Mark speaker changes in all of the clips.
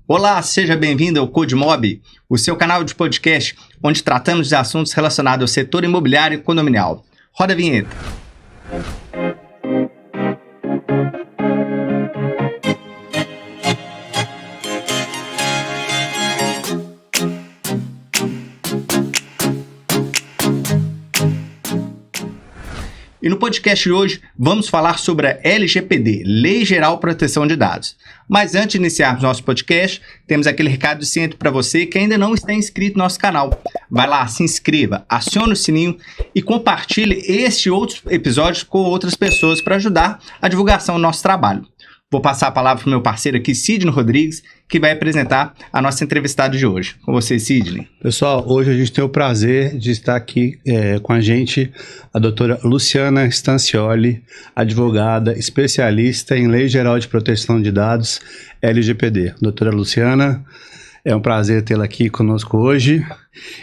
Speaker 1: Olá, seja bem-vindo ao CodeMob, o seu canal de podcast onde tratamos de assuntos relacionados ao setor imobiliário e condominial. Roda a vinheta. E no podcast de hoje, vamos falar sobre a LGPD, Lei Geral de Proteção de Dados. Mas antes de iniciarmos nosso podcast, temos aquele recado de sempre para você que ainda não está inscrito no nosso canal. Vai lá, se inscreva, acione o sininho e compartilhe este e outros episódios com outras pessoas para ajudar a divulgação do nosso trabalho. Vou passar a palavra para o meu parceiro aqui, Sidney Rodrigues, que vai apresentar a nossa entrevistada de hoje. Com você, Sidney.
Speaker 2: Pessoal, hoje a gente tem o prazer de estar aqui com a gente a doutora Luciana Stancioli, advogada especialista em Lei Geral de Proteção de Dados, LGPD. Doutora Luciana, é um prazer tê-la aqui conosco hoje.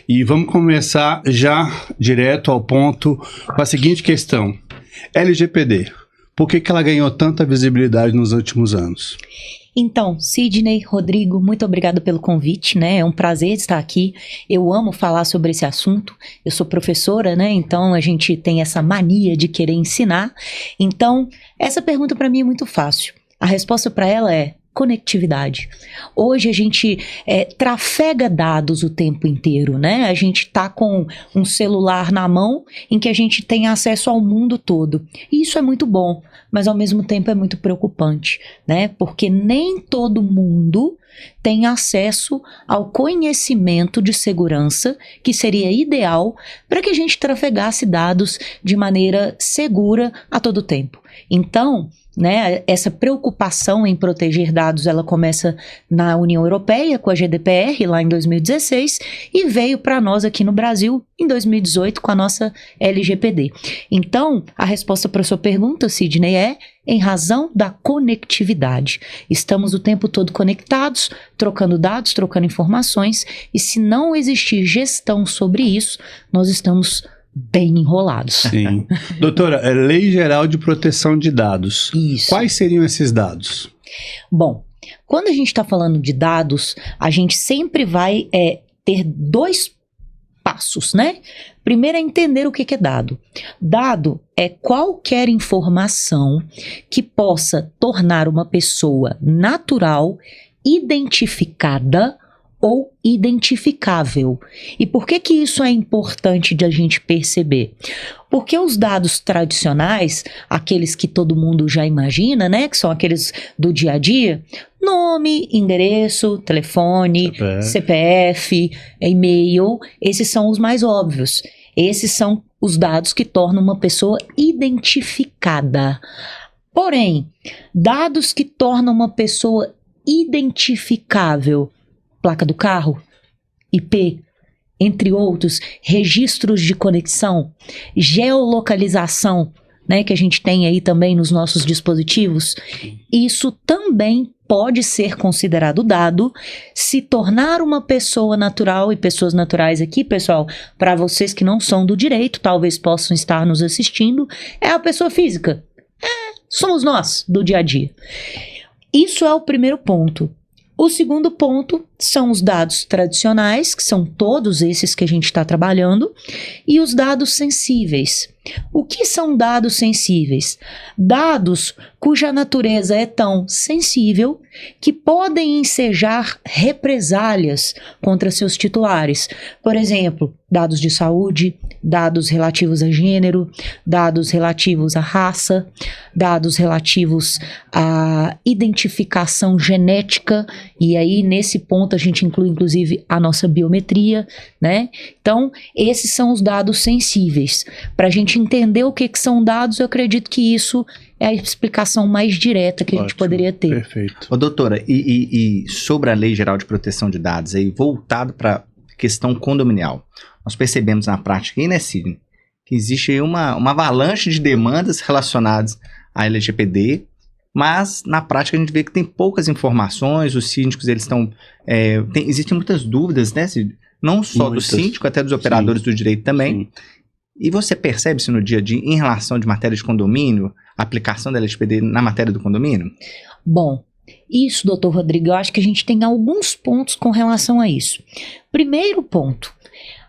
Speaker 2: E vamos começar já direto ao ponto com a seguinte questão. LGPD. Por que ela ganhou tanta visibilidade nos últimos anos?
Speaker 3: Então, Sidney, Rodrigo, muito obrigada pelo convite, né? É um prazer estar aqui. Eu amo falar sobre esse assunto. Eu sou professora, né? Então, a gente tem essa mania de querer ensinar. Então, essa pergunta para mim é muito fácil. A resposta para ela é conectividade. Hoje a gente trafega dados o tempo inteiro, né? A gente tá com um celular na mão em que a gente tem acesso ao mundo todo. E isso é muito bom, mas ao mesmo tempo é muito preocupante, né? Porque nem todo mundo tem acesso ao conhecimento de segurança que seria ideal para que a gente trafegasse dados de maneira segura a todo tempo. Então, né, essa preocupação em proteger dados, ela começa na União Europeia com a GDPR lá em 2016 e veio para nós aqui no Brasil em 2018 com a nossa LGPD. Então, a resposta para a sua pergunta, Sidney, é em razão da conectividade. Estamos o tempo todo conectados, trocando dados, trocando informações, e se não existir gestão sobre isso, nós estamos bem enrolados.
Speaker 2: Sim. Doutora, Lei Geral de Proteção de Dados.
Speaker 3: Isso.
Speaker 2: Quais seriam esses dados?
Speaker 3: Bom, quando a gente está falando de dados, a gente sempre vai ter dois passos, né? Primeiro é entender o que é dado. Dado é qualquer informação que possa tornar uma pessoa natural, identificada ou identificável. E por que isso é importante de a gente perceber? Porque os dados tradicionais, aqueles que todo mundo já imagina, né, que são aqueles do dia a dia, nome, endereço, telefone, CPF, e-mail, esses são os mais óbvios. Esses são os dados que tornam uma pessoa identificada. Porém, dados que tornam uma pessoa identificável, placa do carro, IP, entre outros, registros de conexão, geolocalização, né, que a gente tem aí também nos nossos dispositivos, isso também pode ser considerado dado, se tornar uma pessoa natural, e pessoas naturais aqui, pessoal, para vocês que não são do direito, talvez possam estar nos assistindo, é a pessoa física. Somos nós, do dia a dia. Isso é o primeiro ponto. O segundo ponto são os dados tradicionais, que são todos esses que a gente está trabalhando, e os dados sensíveis. O que são dados sensíveis? Dados cuja natureza é tão sensível que podem ensejar represálias contra seus titulares. Por exemplo, dados de saúde, dados relativos a gênero, dados relativos à raça, dados relativos à identificação genética, e aí nesse ponto a gente inclui inclusive a nossa biometria, né? Então, esses são os dados sensíveis. Para a gente entender o que são dados, eu acredito que isso é a explicação mais direta que a gente poderia ter.
Speaker 2: Perfeito.
Speaker 1: Ô, doutora, e sobre a Lei Geral de Proteção de Dados, aí, voltado para a questão condominial, nós percebemos na prática aí, né, Sidney, que existe aí uma avalanche de demandas relacionadas à LGPD, mas na prática a gente vê que tem poucas informações, os síndicos, eles estão... existem muitas dúvidas, né, Sidney? Não só do síndico, até dos operadores do direito também. Sim. E você percebe isso no dia a dia em relação de matéria de condomínio, aplicação da LGPD na matéria do condomínio?
Speaker 3: Bom, Isso, doutor Rodrigo, eu acho que a gente tem alguns pontos com relação a isso. Primeiro ponto,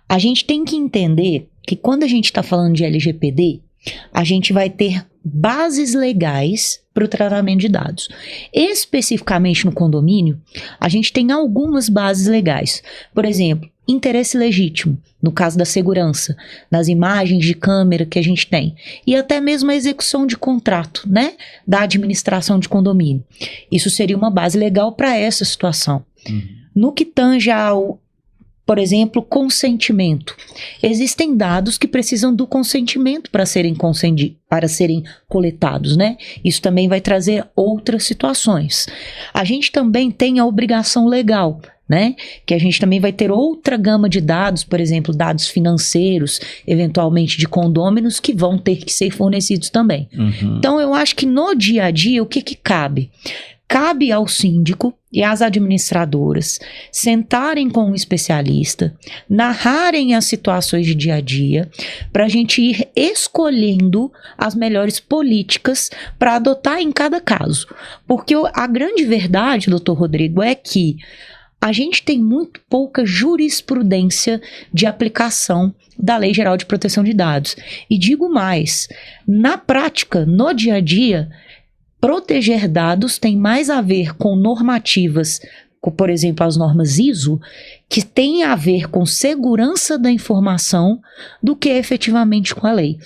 Speaker 3: a gente tem que entender que quando a gente está falando de LGPD, a gente vai ter bases legais para o tratamento de dados. Especificamente no condomínio, a gente tem algumas bases legais. Por exemplo, interesse legítimo, no caso da segurança, nas imagens de câmera que a gente tem, e até mesmo a execução de contrato, né, da administração de condomínio. Isso seria uma base legal para essa situação. No que tange ao, por exemplo, consentimento. Existem dados que precisam do consentimento para serem coletados, né? Isso também vai trazer outras situações. A gente também tem a obrigação legal, né? Que a gente também vai ter outra gama de dados, por exemplo, dados financeiros, eventualmente de condôminos, que vão ter que ser fornecidos também. Então, eu acho que no dia a dia, o que cabe? Cabe ao síndico e às administradoras sentarem com um especialista, narrarem as situações de dia a dia, para a gente ir escolhendo as melhores políticas para adotar em cada caso. Porque a grande verdade, doutor Rodrigo, é que a gente tem muito pouca jurisprudência de aplicação da Lei Geral de Proteção de Dados. E digo mais, na prática, no dia a dia, proteger dados tem mais a ver com normativas, por exemplo, as normas ISO, que tem a ver com segurança da informação do que efetivamente com a lei.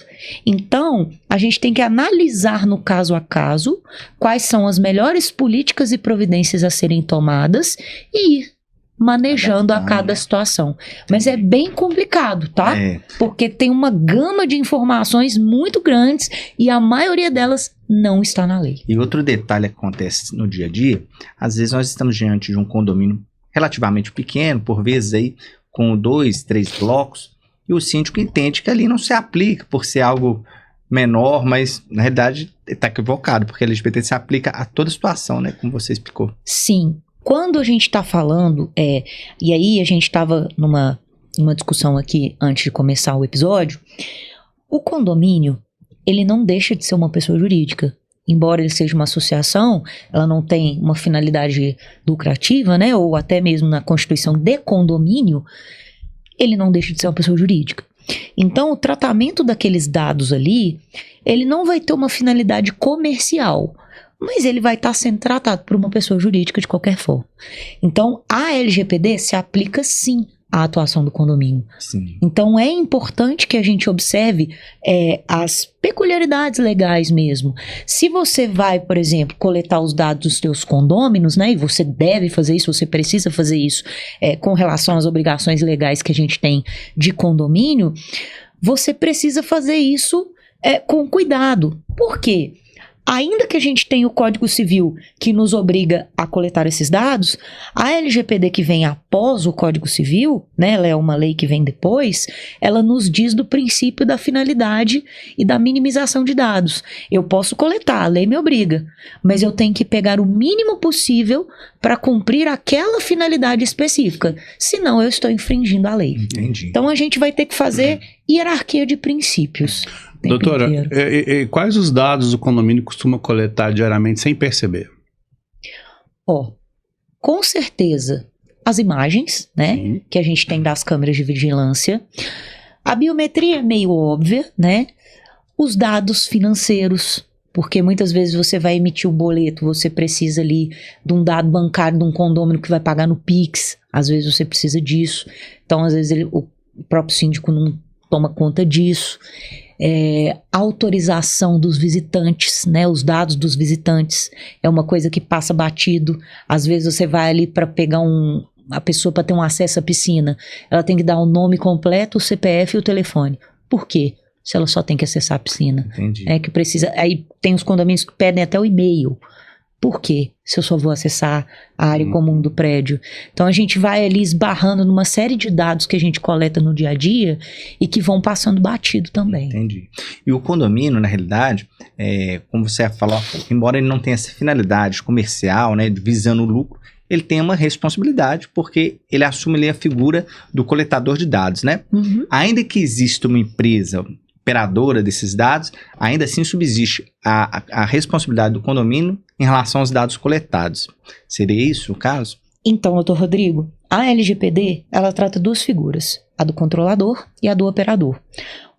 Speaker 3: Então, a gente tem que analisar no caso a caso quais são as melhores políticas e providências a serem tomadas e ir manejando a cada situação. Mas é bem complicado, tá? Porque tem uma gama de informações muito grandes e a maioria delas não está na lei.
Speaker 1: E outro detalhe que acontece no dia a dia, às vezes nós estamos diante de um condomínio relativamente pequeno, por vezes aí com 2, 3 blocos, e o síndico entende que ali não se aplica por ser algo menor, mas na realidade está equivocado, porque a LGBT se aplica a toda situação, né? Como você explicou.
Speaker 3: Sim. Quando a gente está falando, e aí a gente estava numa discussão aqui antes de começar o episódio, o condomínio, ele não deixa de ser uma pessoa jurídica. Embora ele seja uma associação, ela não tem uma finalidade lucrativa, né, ou até mesmo na constituição de condomínio, ele não deixa de ser uma pessoa jurídica. Então, o tratamento daqueles dados ali, ele não vai ter uma finalidade comercial, mas ele vai estar sendo tratado por uma pessoa jurídica de qualquer forma. Então, a LGPD se aplica sim à atuação do condomínio.
Speaker 1: Sim.
Speaker 3: Então, é importante que a gente observe as peculiaridades legais mesmo. Se você vai, por exemplo, coletar os dados dos seus condôminos, né, e você deve fazer isso, você precisa fazer isso com relação às obrigações legais que a gente tem de condomínio, você precisa fazer isso com cuidado. Por quê? Ainda que a gente tenha o Código Civil que nos obriga a coletar esses dados, a LGPD que vem após o Código Civil, né, ela é uma lei que vem depois, ela nos diz do princípio da finalidade e da minimização de dados. Eu posso coletar, a lei me obriga, mas eu tenho que pegar o mínimo possível para cumprir aquela finalidade específica, senão eu estou infringindo a lei.
Speaker 1: Entendi.
Speaker 3: Então a gente vai ter que fazer hierarquia de princípios.
Speaker 2: Doutora, quais os dados o condomínio costuma coletar diariamente sem perceber?
Speaker 3: Com certeza, as imagens, né,
Speaker 2: Sim.
Speaker 3: que a gente tem das câmeras de vigilância. A biometria é meio óbvia, né? Os dados financeiros, porque muitas vezes você vai emitir o boleto, você precisa ali de um dado bancário de um condômino que vai pagar no Pix, às vezes você precisa disso. Então, às vezes o próprio síndico não toma conta disso. Autorização dos visitantes, né? Os dados dos visitantes é uma coisa que passa batido. Às vezes você vai ali para pegar a pessoa para ter um acesso à piscina, ela tem que dar o nome completo, o CPF e o telefone. Por quê? Se ela só tem que acessar a piscina.
Speaker 1: Entendi.
Speaker 3: Que precisa. Aí tem os condomínios que pedem até o e-mail. Por quê? Se eu só vou acessar a área comum do prédio. Então a gente vai ali esbarrando numa série de dados que a gente coleta no dia a dia e que vão passando batido também.
Speaker 1: Entendi. E o condomínio, na realidade, como você falou, embora ele não tenha essa finalidade comercial, né, visando o lucro, ele tem uma responsabilidade porque ele assume ali a figura do coletador de dados, né?
Speaker 3: Uhum.
Speaker 1: Ainda que exista uma empresa operadora desses dados, ainda assim subsiste a responsabilidade do condomínio em relação aos dados coletados. Seria isso o caso?
Speaker 3: Então, doutor Rodrigo, a LGPD, ela trata duas figuras, a do controlador e a do operador.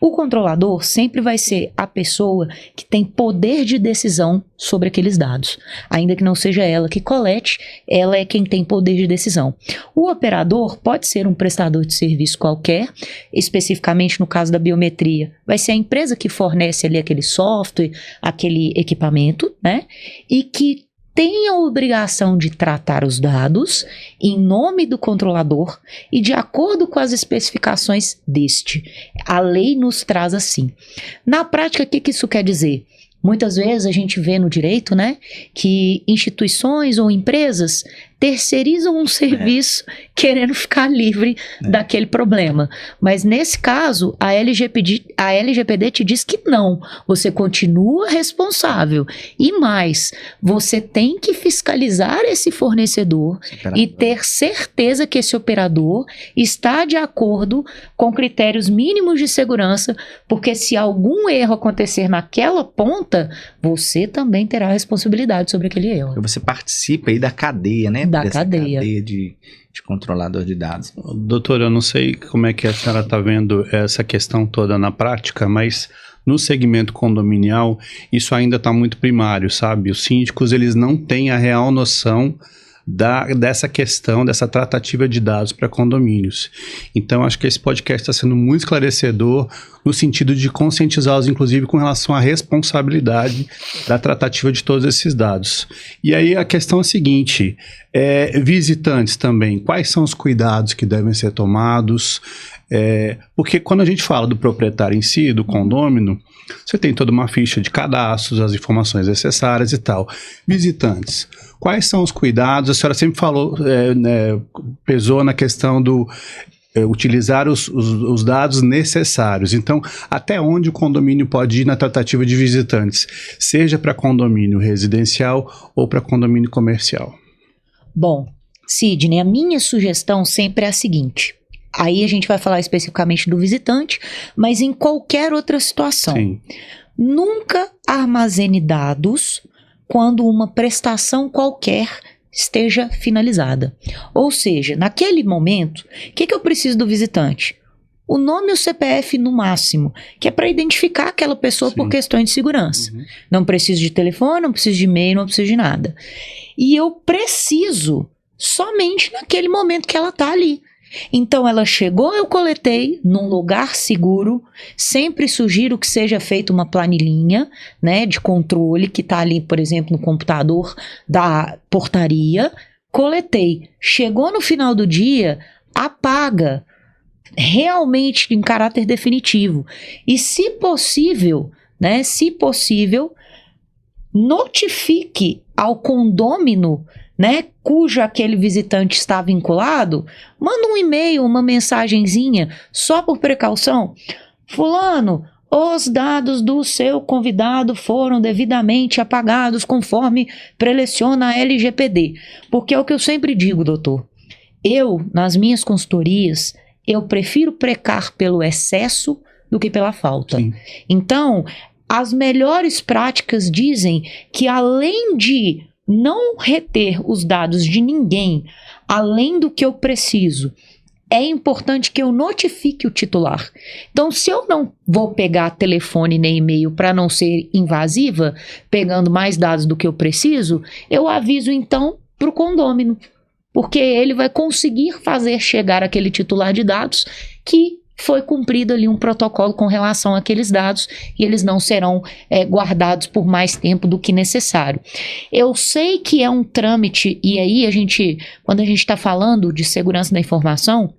Speaker 3: O controlador sempre vai ser a pessoa que tem poder de decisão sobre aqueles dados. Ainda que não seja ela que colete, ela é quem tem poder de decisão. O operador pode ser um prestador de serviço qualquer, especificamente no caso da biometria, vai ser a empresa que fornece ali aquele software, aquele equipamento, né? E que tem a obrigação de tratar os dados em nome do controlador e de acordo com as especificações deste. A lei nos traz assim. Na prática, o que isso quer dizer? Muitas vezes a gente vê no direito, né, que instituições ou empresas terceirizam um serviço querendo ficar livre daquele problema. Mas nesse caso, a LGPD te diz que não, você continua responsável. E mais, você tem que fiscalizar esse fornecedor e ter certeza que esse operador está de acordo com critérios mínimos de segurança, porque se algum erro acontecer naquela ponta, você também terá responsabilidade sobre aquele erro.
Speaker 1: Você participa aí da cadeia, né?
Speaker 3: Da cadeia
Speaker 1: de controlador de dados.
Speaker 2: Doutor, eu não sei como é que a senhora está vendo essa questão toda na prática, mas no segmento condominial isso ainda está muito primário, sabe? Os síndicos, eles não têm a real noção dessa questão, dessa tratativa de dados para condomínios. Então, acho que esse podcast está sendo muito esclarecedor no sentido de conscientizá-los, inclusive, com relação à responsabilidade da tratativa de todos esses dados. E aí a questão é a seguinte, visitantes também, quais são os cuidados que devem ser tomados? Porque quando a gente fala do proprietário em si, do condômino, você tem toda uma ficha de cadastros, as informações necessárias e tal. Visitantes, quais são os cuidados? A senhora sempre falou, pesou na questão do utilizar os dados necessários. Então, até onde o condomínio pode ir na tratativa de visitantes, seja para condomínio residencial ou para condomínio comercial?
Speaker 3: Bom, Sidney, a minha sugestão sempre é a seguinte. Aí a gente vai falar especificamente do visitante, mas em qualquer outra situação.
Speaker 2: Sim.
Speaker 3: Nunca armazene dados quando uma prestação qualquer esteja finalizada. Ou seja, naquele momento, o que eu preciso do visitante? O nome e o CPF no máximo, que é para identificar aquela pessoa. Sim. Por questões de segurança. Uhum. Não preciso de telefone, não preciso de e-mail, não preciso de nada. E eu preciso somente naquele momento que ela está ali. Então ela chegou, eu coletei num lugar seguro. Sempre sugiro que seja feita uma planilhinha, né, de controle que está ali, por exemplo, no computador da portaria. Coletei, chegou no final do dia, apaga realmente em caráter definitivo. E se possível, notifique ao condômino, né, cujo aquele visitante está vinculado, manda um e-mail, uma mensagenzinha, só por precaução. Fulano, os dados do seu convidado foram devidamente apagados conforme preleciona a LGPD. Porque é o que eu sempre digo, doutor. Eu, nas minhas consultorias, eu prefiro precar pelo excesso do que pela falta. Sim. Então, as melhores práticas dizem que além de não reter os dados de ninguém, além do que eu preciso, é importante que eu notifique o titular. Então, se eu não vou pegar telefone nem e-mail para não ser invasiva, pegando mais dados do que eu preciso, eu aviso então para o condômino, porque ele vai conseguir fazer chegar aquele titular de dados que foi cumprido ali um protocolo com relação àqueles dados e eles não serão guardados por mais tempo do que necessário. Eu sei que é um trâmite, e aí quando a gente está falando de segurança da informação,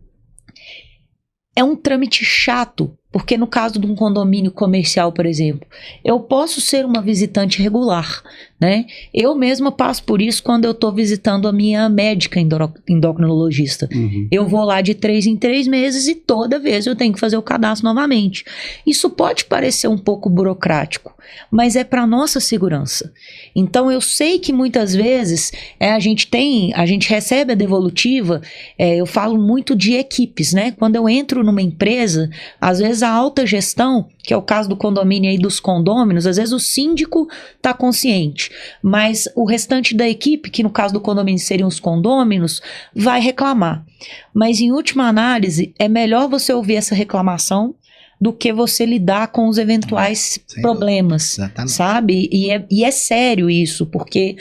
Speaker 3: é um trâmite chato, porque no caso de um condomínio comercial, por exemplo, eu posso ser uma visitante regular, né? Eu mesma passo por isso quando eu estou visitando a minha médica endocrinologista. Uhum. Eu vou lá de 3 em 3 meses e toda vez eu tenho que fazer o cadastro novamente. Isso pode parecer um pouco burocrático, mas é para nossa segurança. Então eu sei que muitas vezes a gente recebe a devolutiva, eu falo muito de equipes, né? Quando eu entro numa empresa, às vezes a alta gestão que é o caso do condomínio e dos condôminos, às vezes o síndico está consciente, mas o restante da equipe, que no caso do condomínio seriam os condôminos, vai reclamar. Mas em última análise, é melhor você ouvir essa reclamação do que você lidar com os eventuais problemas, sabe? E é sério isso, porque,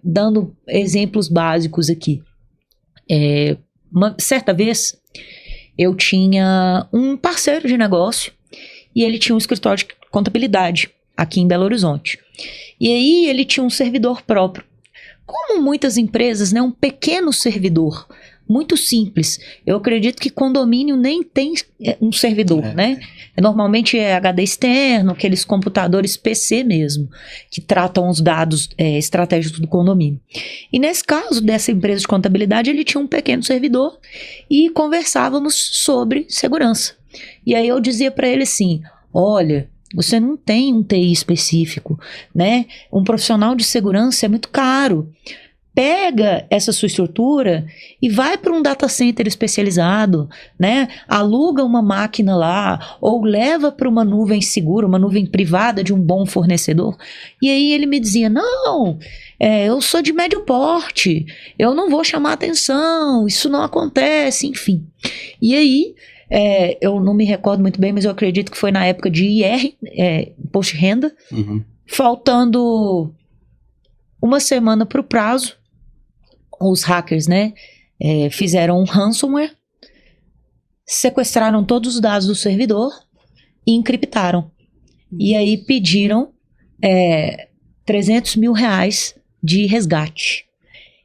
Speaker 3: dando exemplos básicos aqui, uma certa vez eu tinha um parceiro de negócio e ele tinha um escritório de contabilidade aqui em Belo Horizonte. E aí ele tinha um servidor próprio. Como muitas empresas, né, um pequeno servidor, muito simples. Eu acredito que condomínio nem tem um servidor, né? Normalmente é HD externo, aqueles computadores PC mesmo, que tratam os dados estratégicos do condomínio. E nesse caso dessa empresa de contabilidade, ele tinha um pequeno servidor e conversávamos sobre segurança. E aí eu dizia para ele assim, olha, você não tem um TI específico, né? Um profissional de segurança é muito caro. Pega essa sua estrutura e vai para um data center especializado, né? Aluga uma máquina lá ou leva para uma nuvem segura, uma nuvem privada de um bom fornecedor. E aí ele me dizia, não, eu sou de médio porte, eu não vou chamar atenção, isso não acontece, enfim. E aí, eu não me recordo muito bem, mas eu acredito que foi na época de IR, imposto de renda, faltando uma semana para o prazo, os hackers, né, fizeram um ransomware, sequestraram todos os dados do servidor e encriptaram. E aí pediram 300 mil reais de resgate.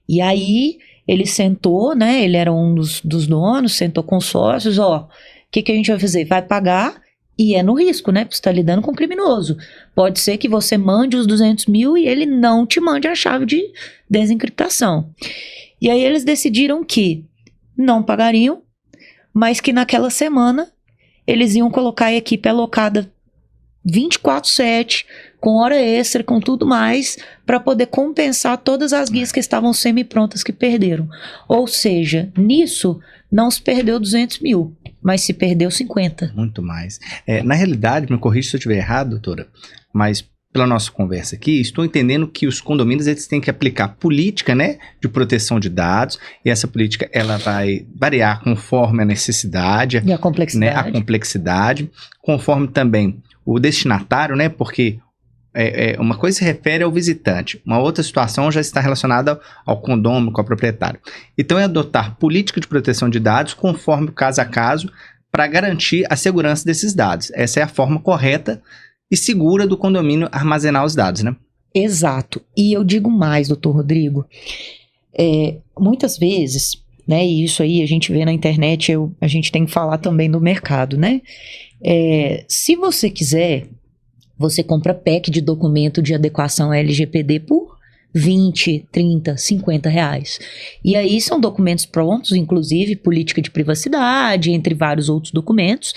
Speaker 3: E aí ele sentou, né, ele era um dos donos, sentou com os sócios, o que a gente vai fazer? Vai pagar e é no risco, né, porque você está lidando com um criminoso. Pode ser que você mande os 200 mil e ele não te mande a chave de desencriptação. E aí eles decidiram que não pagariam, mas que naquela semana eles iam colocar a equipe alocada 24/7, com hora extra, com tudo mais, para poder compensar todas as guias que estavam semi-prontas que perderam. Ou seja, nisso não se perdeu 200 mil, mas se perdeu 50.
Speaker 1: Muito mais. Na realidade, me corrija se eu estiver errado, doutora, mas pela nossa conversa aqui, estou entendendo que os condomínios eles têm que aplicar política, né, de proteção de dados, e essa política ela vai variar conforme a necessidade
Speaker 3: e a complexidade,
Speaker 1: né, a complexidade, conforme também o destinatário, né, porque uma coisa se refere ao visitante, uma outra situação já está relacionada ao condômino, com o proprietário. Então é adotar política de proteção de dados conforme o caso a caso para garantir a segurança desses dados. Essa é a forma correta e segura do condomínio armazenar os dados, né?
Speaker 3: Exato. E eu digo mais, doutor Rodrigo, muitas vezes, né, e isso aí a gente vê na internet, a gente tem que falar também do mercado, né? Se você quiser, você compra pack de documento de adequação LGPD por 20, 30, 50 reais. E aí são documentos prontos, inclusive política de privacidade, entre vários outros documentos,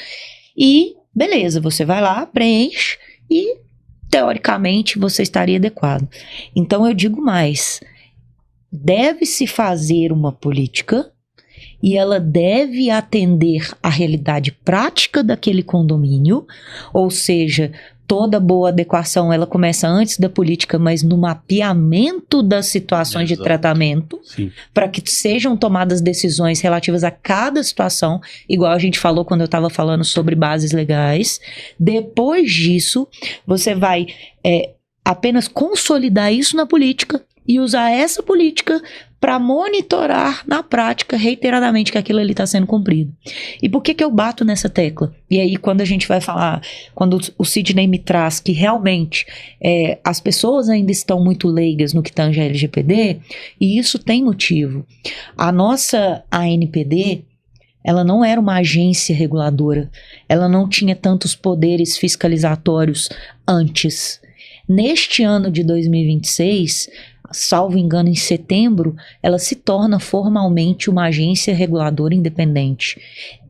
Speaker 3: e beleza, você vai lá, preenche e, teoricamente, você estaria adequado. Então, eu digo mais, deve-se fazer uma política e ela deve atender à realidade prática daquele condomínio, ou seja, toda boa adequação ela começa antes da política, mas no mapeamento das situações de tratamento, para que sejam tomadas decisões relativas a cada situação, igual a gente falou quando eu estava falando sobre bases legais. Depois disso, você vai apenas consolidar isso na política e usar essa política para monitorar na prática reiteradamente que aquilo ali está sendo cumprido. E por que eu bato nessa tecla? E aí quando a gente vai falar, quando o Sidney me traz que realmente as pessoas ainda estão muito leigas no que tange a LGPD, e isso tem motivo. A nossa ANPD, ela não era uma agência reguladora, ela não tinha tantos poderes fiscalizatórios antes. Neste ano de 2026, salvo engano, em setembro, ela se torna formalmente uma agência reguladora independente.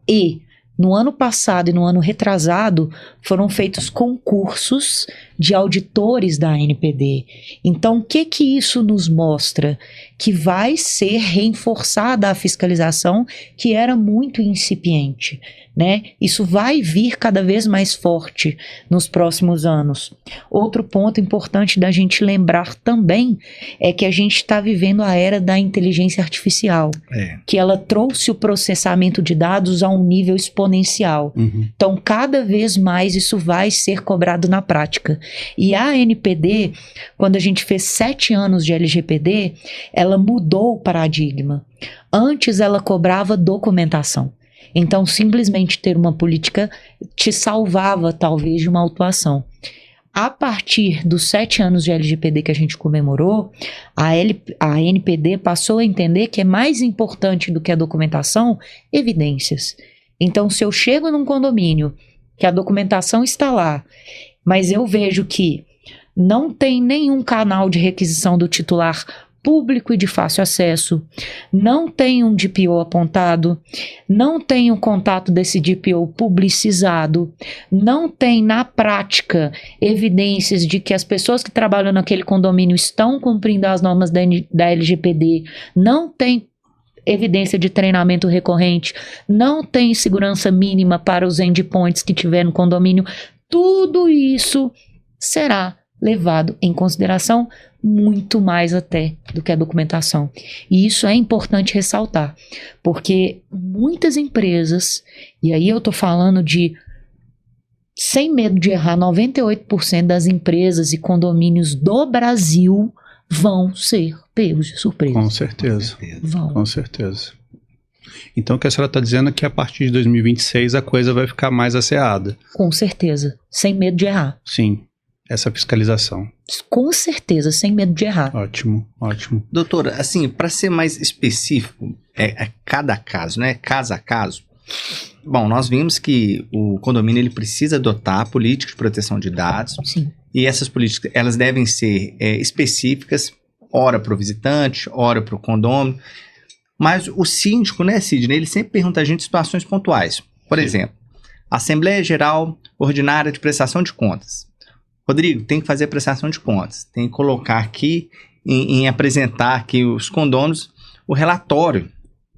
Speaker 3: E no ano passado e no ano retrasado foram feitos concursos de auditores da ANPD. Então, o que isso nos mostra? Que vai ser reforçada a fiscalização, que era muito incipiente, né? Isso vai vir cada vez mais forte nos próximos anos. Outro ponto importante da gente lembrar também é que a gente está vivendo a era da inteligência artificial, que ela trouxe o processamento de dados a um nível exponencial. Então, cada vez mais isso vai ser cobrado na prática. E a ANPD, quando a gente fez 7 anos de LGPD, ela mudou o paradigma. Antes ela cobrava documentação. Então, simplesmente ter uma política te salvava, talvez, de uma autuação. A partir dos 7 anos de LGPD que a gente comemorou, a ANPD passou a entender que é mais importante do que a documentação, evidências. Então, se eu chego num condomínio, que a documentação está lá, mas eu vejo que não tem nenhum canal de requisição do titular público e de fácil acesso, não tem um DPO apontado, não tem o contato desse DPO publicizado, não tem na prática evidências de que as pessoas que trabalham naquele condomínio estão cumprindo as normas da LGPD, não tem evidência de treinamento recorrente, não tem segurança mínima para os endpoints que tiver no condomínio, tudo isso será levado em consideração muito mais até do que a documentação. E isso é importante ressaltar, porque muitas empresas, e aí eu estou falando de, sem medo de errar, 98% das empresas e condomínios do Brasil vão ser pegos de surpresa.
Speaker 2: Com certeza.
Speaker 3: Vão.
Speaker 2: Com certeza. Então o que a senhora está dizendo é que a partir de 2026 a coisa vai ficar mais asseada.
Speaker 3: Com certeza, sem medo de errar.
Speaker 2: Sim, essa fiscalização.
Speaker 3: Com certeza, sem medo de errar.
Speaker 2: Ótimo, ótimo.
Speaker 1: Doutora, assim, para ser mais específico, cada caso, né? Caso a caso. Bom, nós vimos que o condomínio ele precisa adotar políticas de proteção de dados.
Speaker 3: Sim.
Speaker 1: E essas políticas, elas devem ser específicas, ora para o visitante, ora para o condômino. Mas o síndico, né, Sidney, ele sempre pergunta a gente situações pontuais. Por exemplo, Assembleia Geral Ordinária de Prestação de Contas. Rodrigo, tem que fazer prestação de contas, tem que colocar aqui, em apresentar aqui os condôminos, o relatório,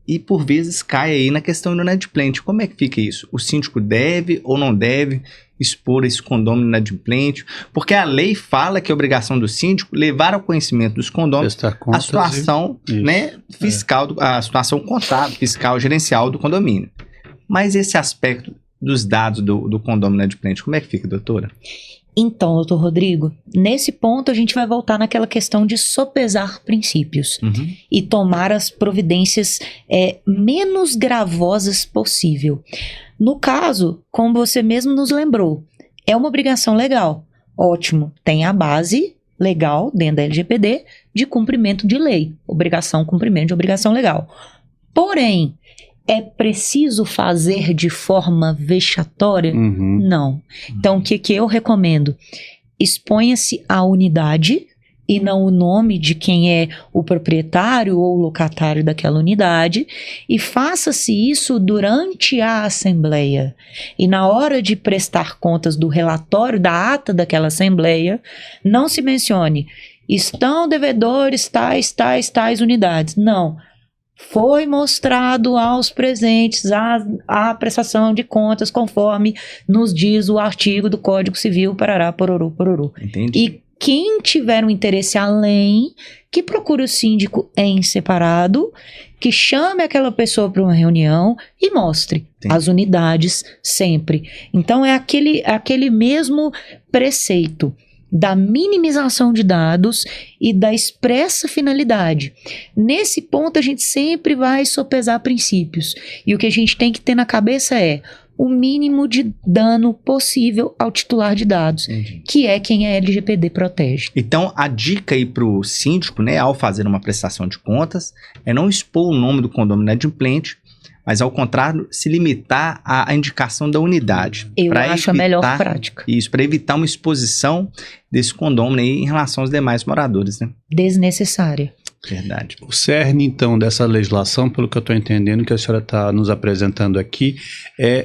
Speaker 1: e por vezes cai aí na questão do inadimplente. Como é que fica isso? O síndico deve ou não deve expor esse condômino inadimplente? Porque a lei fala que é obrigação do síndico levar ao conhecimento dos condôminos a situação fiscal, a situação contábil, fiscal, gerencial do condomínio. Mas esse aspecto dos dados do condômino inadimplente, como é que fica, doutora?
Speaker 3: Então, doutor Rodrigo, nesse ponto a gente vai voltar naquela questão de sopesar princípios e tomar as providências menos gravosas possível. No caso, como você mesmo nos lembrou, é uma obrigação legal. Ótimo, tem a base legal dentro da LGPD de cumprimento de lei, cumprimento de obrigação legal. Porém, é preciso fazer de forma vexatória? Não. Então, o que eu recomendo? Exponha-se a unidade e não o nome de quem é o proprietário ou locatário daquela unidade, e faça-se isso durante a assembleia. E na hora de prestar contas do relatório, da ata daquela assembleia, não se mencione, estão devedores tais unidades. Não. Foi mostrado aos presentes a prestação de contas conforme nos diz o artigo do Código Civil, parará, pororô, pororô.
Speaker 1: Entendi.
Speaker 3: E quem tiver um interesse além, que procure o síndico em separado, que chame aquela pessoa para uma reunião e mostre as unidades sempre. Então é aquele mesmo preceito da minimização de dados e da expressa finalidade. Nesse ponto, a gente sempre vai sopesar princípios. E o que a gente tem que ter na cabeça é o mínimo de dano possível ao titular de dados, que é quem a LGPD protege.
Speaker 1: Então, a dica aí para o síndico, né, ao fazer uma prestação de contas, é não expor o nome do condomínio inadimplente, mas, ao contrário, se limitar à indicação da unidade.
Speaker 3: Eu acho a melhor prática.
Speaker 1: Isso, para evitar uma exposição desse condômino aí em relação aos demais moradores, né?
Speaker 3: Desnecessária.
Speaker 1: Verdade.
Speaker 2: O cerne, então, dessa legislação, pelo que eu estou entendendo, que a senhora está nos apresentando aqui,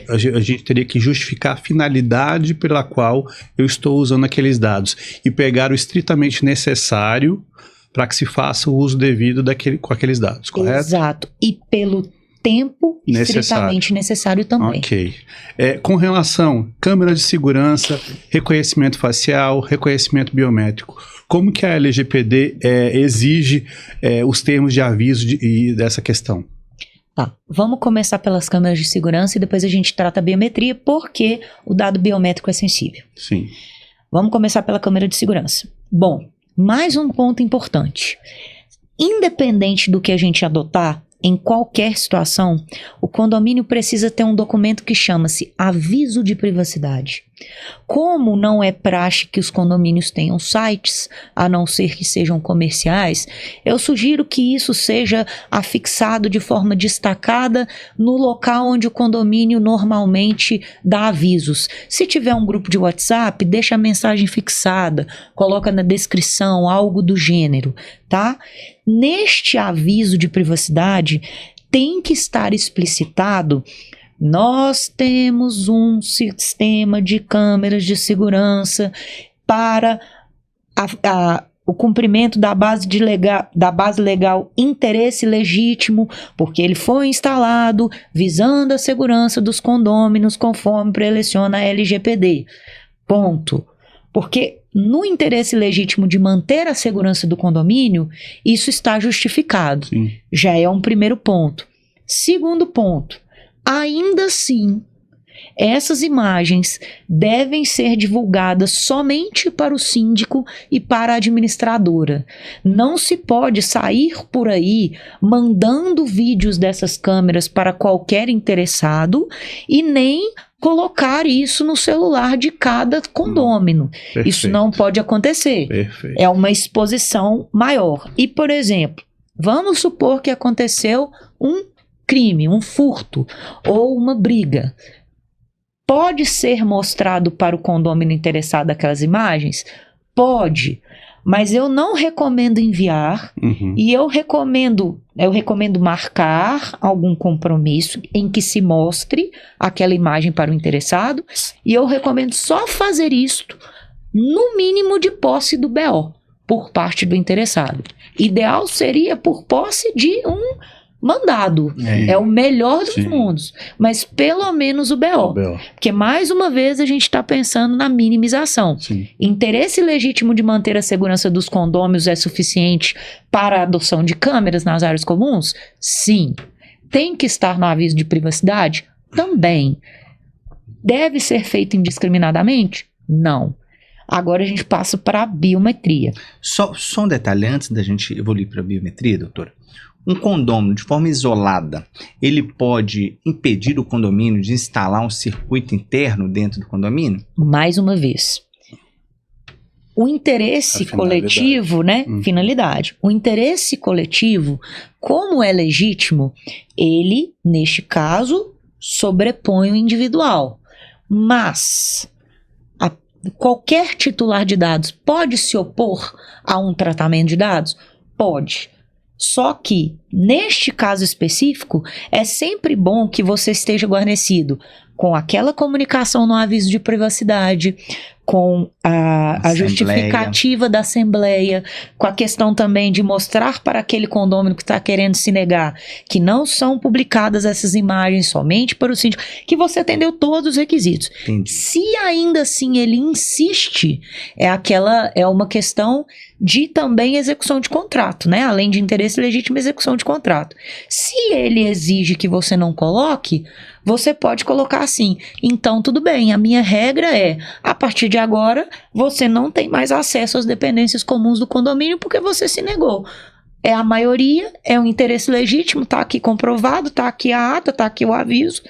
Speaker 2: a gente teria que justificar a finalidade pela qual eu estou usando aqueles dados e pegar o estritamente necessário para que se faça o uso devido com aqueles dados, correto?
Speaker 3: Exato. E pelo tempo estritamente necessário também.
Speaker 2: Ok. Com relação a câmera de segurança, reconhecimento facial, reconhecimento biométrico, como que a LGPD exige os termos de aviso dessa questão?
Speaker 3: Tá, vamos começar pelas câmeras de segurança e depois a gente trata a biometria, porque o dado biométrico é sensível.
Speaker 2: Sim.
Speaker 3: Vamos começar pela câmera de segurança. Bom, mais um ponto importante. Independente do que a gente adotar, em qualquer situação, o condomínio precisa ter um documento que chama-se aviso de privacidade. Como não é praxe que os condomínios tenham sites, a não ser que sejam comerciais, eu sugiro que isso seja afixado de forma destacada no local onde o condomínio normalmente dá avisos. Se tiver um grupo de WhatsApp, deixa a mensagem fixada, coloca na descrição, algo do gênero, tá? Neste aviso de privacidade, tem que estar explicitado: nós temos um sistema de câmeras de segurança para o cumprimento da base legal interesse legítimo, porque ele foi instalado visando a segurança dos condôminos conforme preleciona a LGPD. Ponto. Porque no interesse legítimo de manter a segurança do condomínio, isso está justificado.
Speaker 2: Sim.
Speaker 3: Já é um primeiro ponto. Segundo ponto, ainda assim, essas imagens devem ser divulgadas somente para o síndico e para a administradora. Não se pode sair por aí mandando vídeos dessas câmeras para qualquer interessado e nem colocar isso no celular de cada condômino.
Speaker 2: Perfeito.
Speaker 3: Isso não pode acontecer.
Speaker 2: Perfeito.
Speaker 3: É uma exposição maior. E, por exemplo, vamos supor que aconteceu um crime, um furto ou uma briga. Pode ser mostrado para o condômino interessado aquelas imagens? Pode. Mas eu não recomendo enviar, e eu recomendo marcar algum compromisso em que se mostre aquela imagem para o interessado, e eu recomendo só fazer isto no mínimo de posse do BO, por parte do interessado. Ideal seria por posse de um mandado. É o melhor dos mundos. Mas pelo menos o BO. Porque, mais uma vez, a gente está pensando na minimização.
Speaker 2: Sim.
Speaker 3: Interesse legítimo de manter a segurança dos condôminos é suficiente para a adoção de câmeras nas áreas comuns? Sim. Tem que estar no aviso de privacidade? Também. Deve ser feito indiscriminadamente? Não. Agora a gente passa para a biometria.
Speaker 1: Só um detalhe antes da gente evoluir para a biometria, doutora. Um condômino, de forma isolada, ele pode impedir o condomínio de instalar um circuito interno dentro do condomínio?
Speaker 3: Mais uma vez, o interesse coletivo, né? Finalidade. O interesse coletivo, como é legítimo, ele, neste caso, sobrepõe o individual. Mas qualquer titular de dados pode se opor a um tratamento de dados? Pode. Só que, neste caso específico, é sempre bom que você esteja guarnecido com aquela comunicação no aviso de privacidade, com a justificativa da assembleia, com a questão também de mostrar para aquele condômino que está querendo se negar que não são publicadas essas imagens somente para o síndico, que você atendeu todos os requisitos.
Speaker 1: Entendi.
Speaker 3: Se ainda assim ele insiste, é uma questão de também execução de contrato, né? Além de interesse legítimo, execução de contrato. Se ele exige que você não coloque, você pode colocar assim: então tudo bem, a minha regra é, a partir de agora, você não tem mais acesso às dependências comuns do condomínio porque você se negou. É a maioria, é um interesse legítimo, tá aqui comprovado, tá aqui a ata, tá aqui o aviso.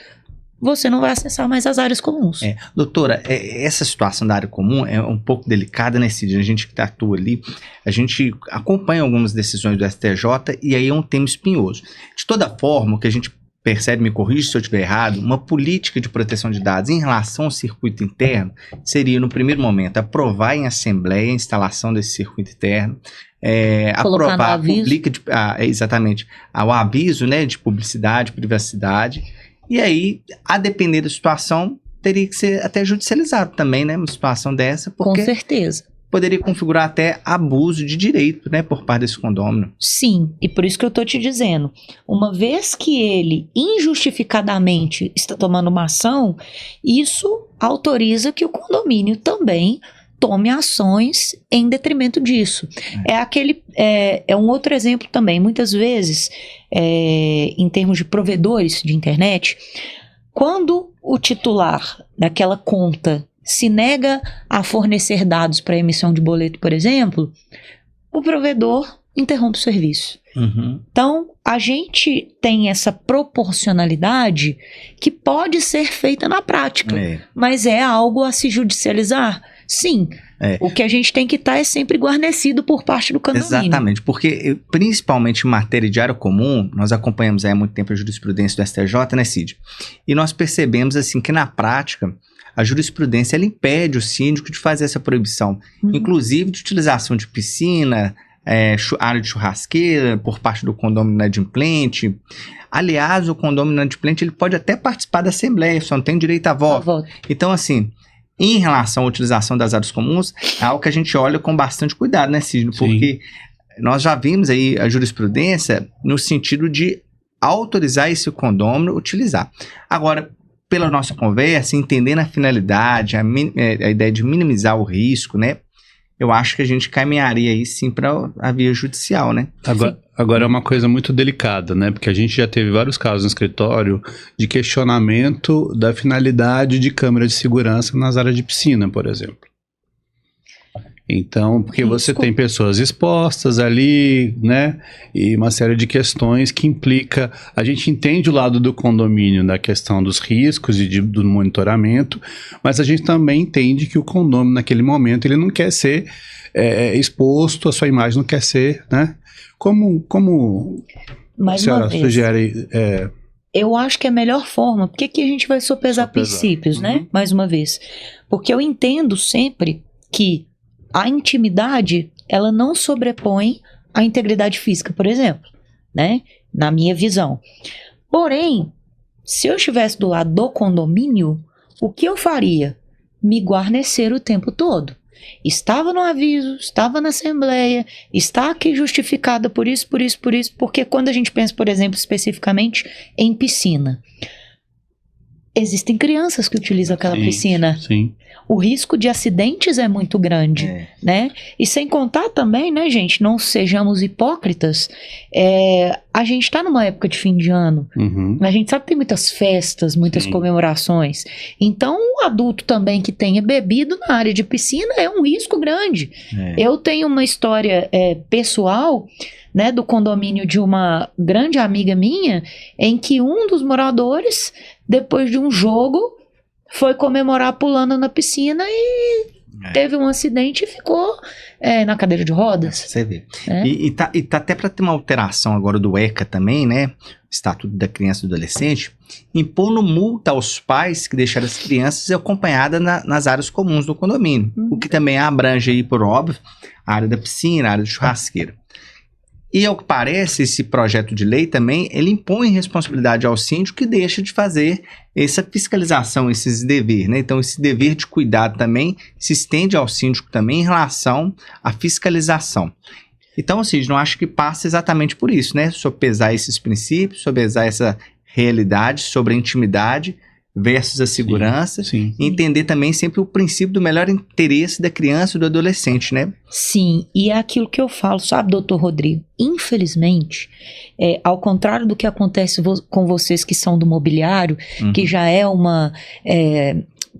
Speaker 3: Você não vai acessar mais as áreas comuns.
Speaker 1: Doutora, essa situação da área comum é um pouco delicada, né, Cid? A gente que atua ali, a gente acompanha algumas decisões do STJ e aí é um tema espinhoso. De toda forma, o que a gente percebe, me corrija se eu estiver errado, uma política de proteção de dados em relação ao circuito interno seria, no primeiro momento, aprovar em assembleia a instalação desse circuito interno, aprovar exatamente o aviso, né, de publicidade, privacidade, e aí, a depender da situação, teria que ser até judicializado também, né, uma situação dessa, porque
Speaker 3: com certeza.
Speaker 1: Poderia configurar até abuso de direito, né, por parte desse condômino.
Speaker 3: Sim, e por isso que eu estou te dizendo, uma vez que ele injustificadamente está tomando uma ação, isso autoriza que o condomínio também tome ações em detrimento disso. É um outro exemplo também, muitas vezes, em termos de provedores de internet, quando o titular daquela conta se nega a fornecer dados para emissão de boleto, por exemplo, o provedor interrompe o serviço.
Speaker 1: Uhum.
Speaker 3: Então, a gente tem essa proporcionalidade que pode ser feita na prática, mas é algo a se judicializar? Sim. O que a gente tem que estar é sempre guarnecido por parte do condomínio.
Speaker 1: Exatamente, porque principalmente em matéria de área comum, nós acompanhamos há muito tempo a jurisprudência do STJ, né, Cid? E nós percebemos assim que na prática a jurisprudência ela impede o síndico de fazer essa proibição, inclusive de utilização de piscina, área de churrasqueira por parte do condomínio inadimplente. Aliás, o condomínio inadimplente ele pode até participar da assembleia, só não tem direito a voto. Então, assim, em relação à utilização das áreas comuns, é algo que a gente olha com bastante cuidado, né, Cid? Porque nós já vimos aí a jurisprudência no sentido de autorizar esse condômino utilizar. Agora, pela nossa conversa, entendendo a finalidade, a ideia de minimizar o risco, né? Eu acho que a gente caminharia aí sim para a via judicial, né?
Speaker 2: Agora é uma coisa muito delicada, né? Porque a gente já teve vários casos no escritório de questionamento da finalidade de câmera de segurança nas áreas de piscina, por exemplo. Então, porque você tem pessoas expostas ali, né, e uma série de questões que implica, a gente entende o lado do condomínio da questão dos riscos e do monitoramento, mas a gente também entende que o condomínio naquele momento ele não quer ser exposto, a sua imagem não quer ser, né, como a senhora sugere...
Speaker 3: Eu acho que é a melhor forma, porque aqui a gente vai sopesar princípios, né, mais uma vez, porque eu entendo sempre que a intimidade, ela não sobrepõe a integridade física, por exemplo, né? Na minha visão. Porém, se eu estivesse do lado do condomínio, o que eu faria? Me guarnecer o tempo todo. Estava no aviso, estava na assembleia, está aqui justificada por isso, porque quando a gente pensa, por exemplo, especificamente em piscina, existem crianças que utilizam aquela piscina.
Speaker 2: Sim.
Speaker 3: O risco de acidentes é muito grande, né? E sem contar também, né, gente, não sejamos hipócritas, a gente está numa época de fim de ano, a gente sabe que tem muitas festas, muitas comemorações, então um adulto também que tenha bebido na área de piscina é um risco grande. Eu tenho uma história pessoal, né, do condomínio de uma grande amiga minha, em que um dos moradores, depois de um jogo, foi comemorar pulando na piscina e teve um acidente e ficou na cadeira de rodas.
Speaker 1: Você vê. E tá até para ter uma alteração agora do ECA também, né? Estatuto da Criança e do Adolescente, impondo multa aos pais que deixaram as crianças acompanhadas nas áreas comuns do condomínio, o que também abrange aí, por óbvio, a área da piscina, a área de churrasqueira. E ao que parece, esse projeto de lei também, ele impõe responsabilidade ao síndico que deixa de fazer essa fiscalização, esses deveres, né? Então, esse dever de cuidado também se estende ao síndico também em relação à fiscalização. Então, assim, não acho que passa exatamente por isso, né? Sopesar esses princípios, sopesar essa realidade sobre a intimidade versus a segurança, e entender também sempre o princípio do melhor interesse da criança e do adolescente, né?
Speaker 3: Sim, e é aquilo que eu falo, sabe, doutor Rodrigo? Infelizmente, ao contrário do que acontece com vocês que são do mobiliário, que já é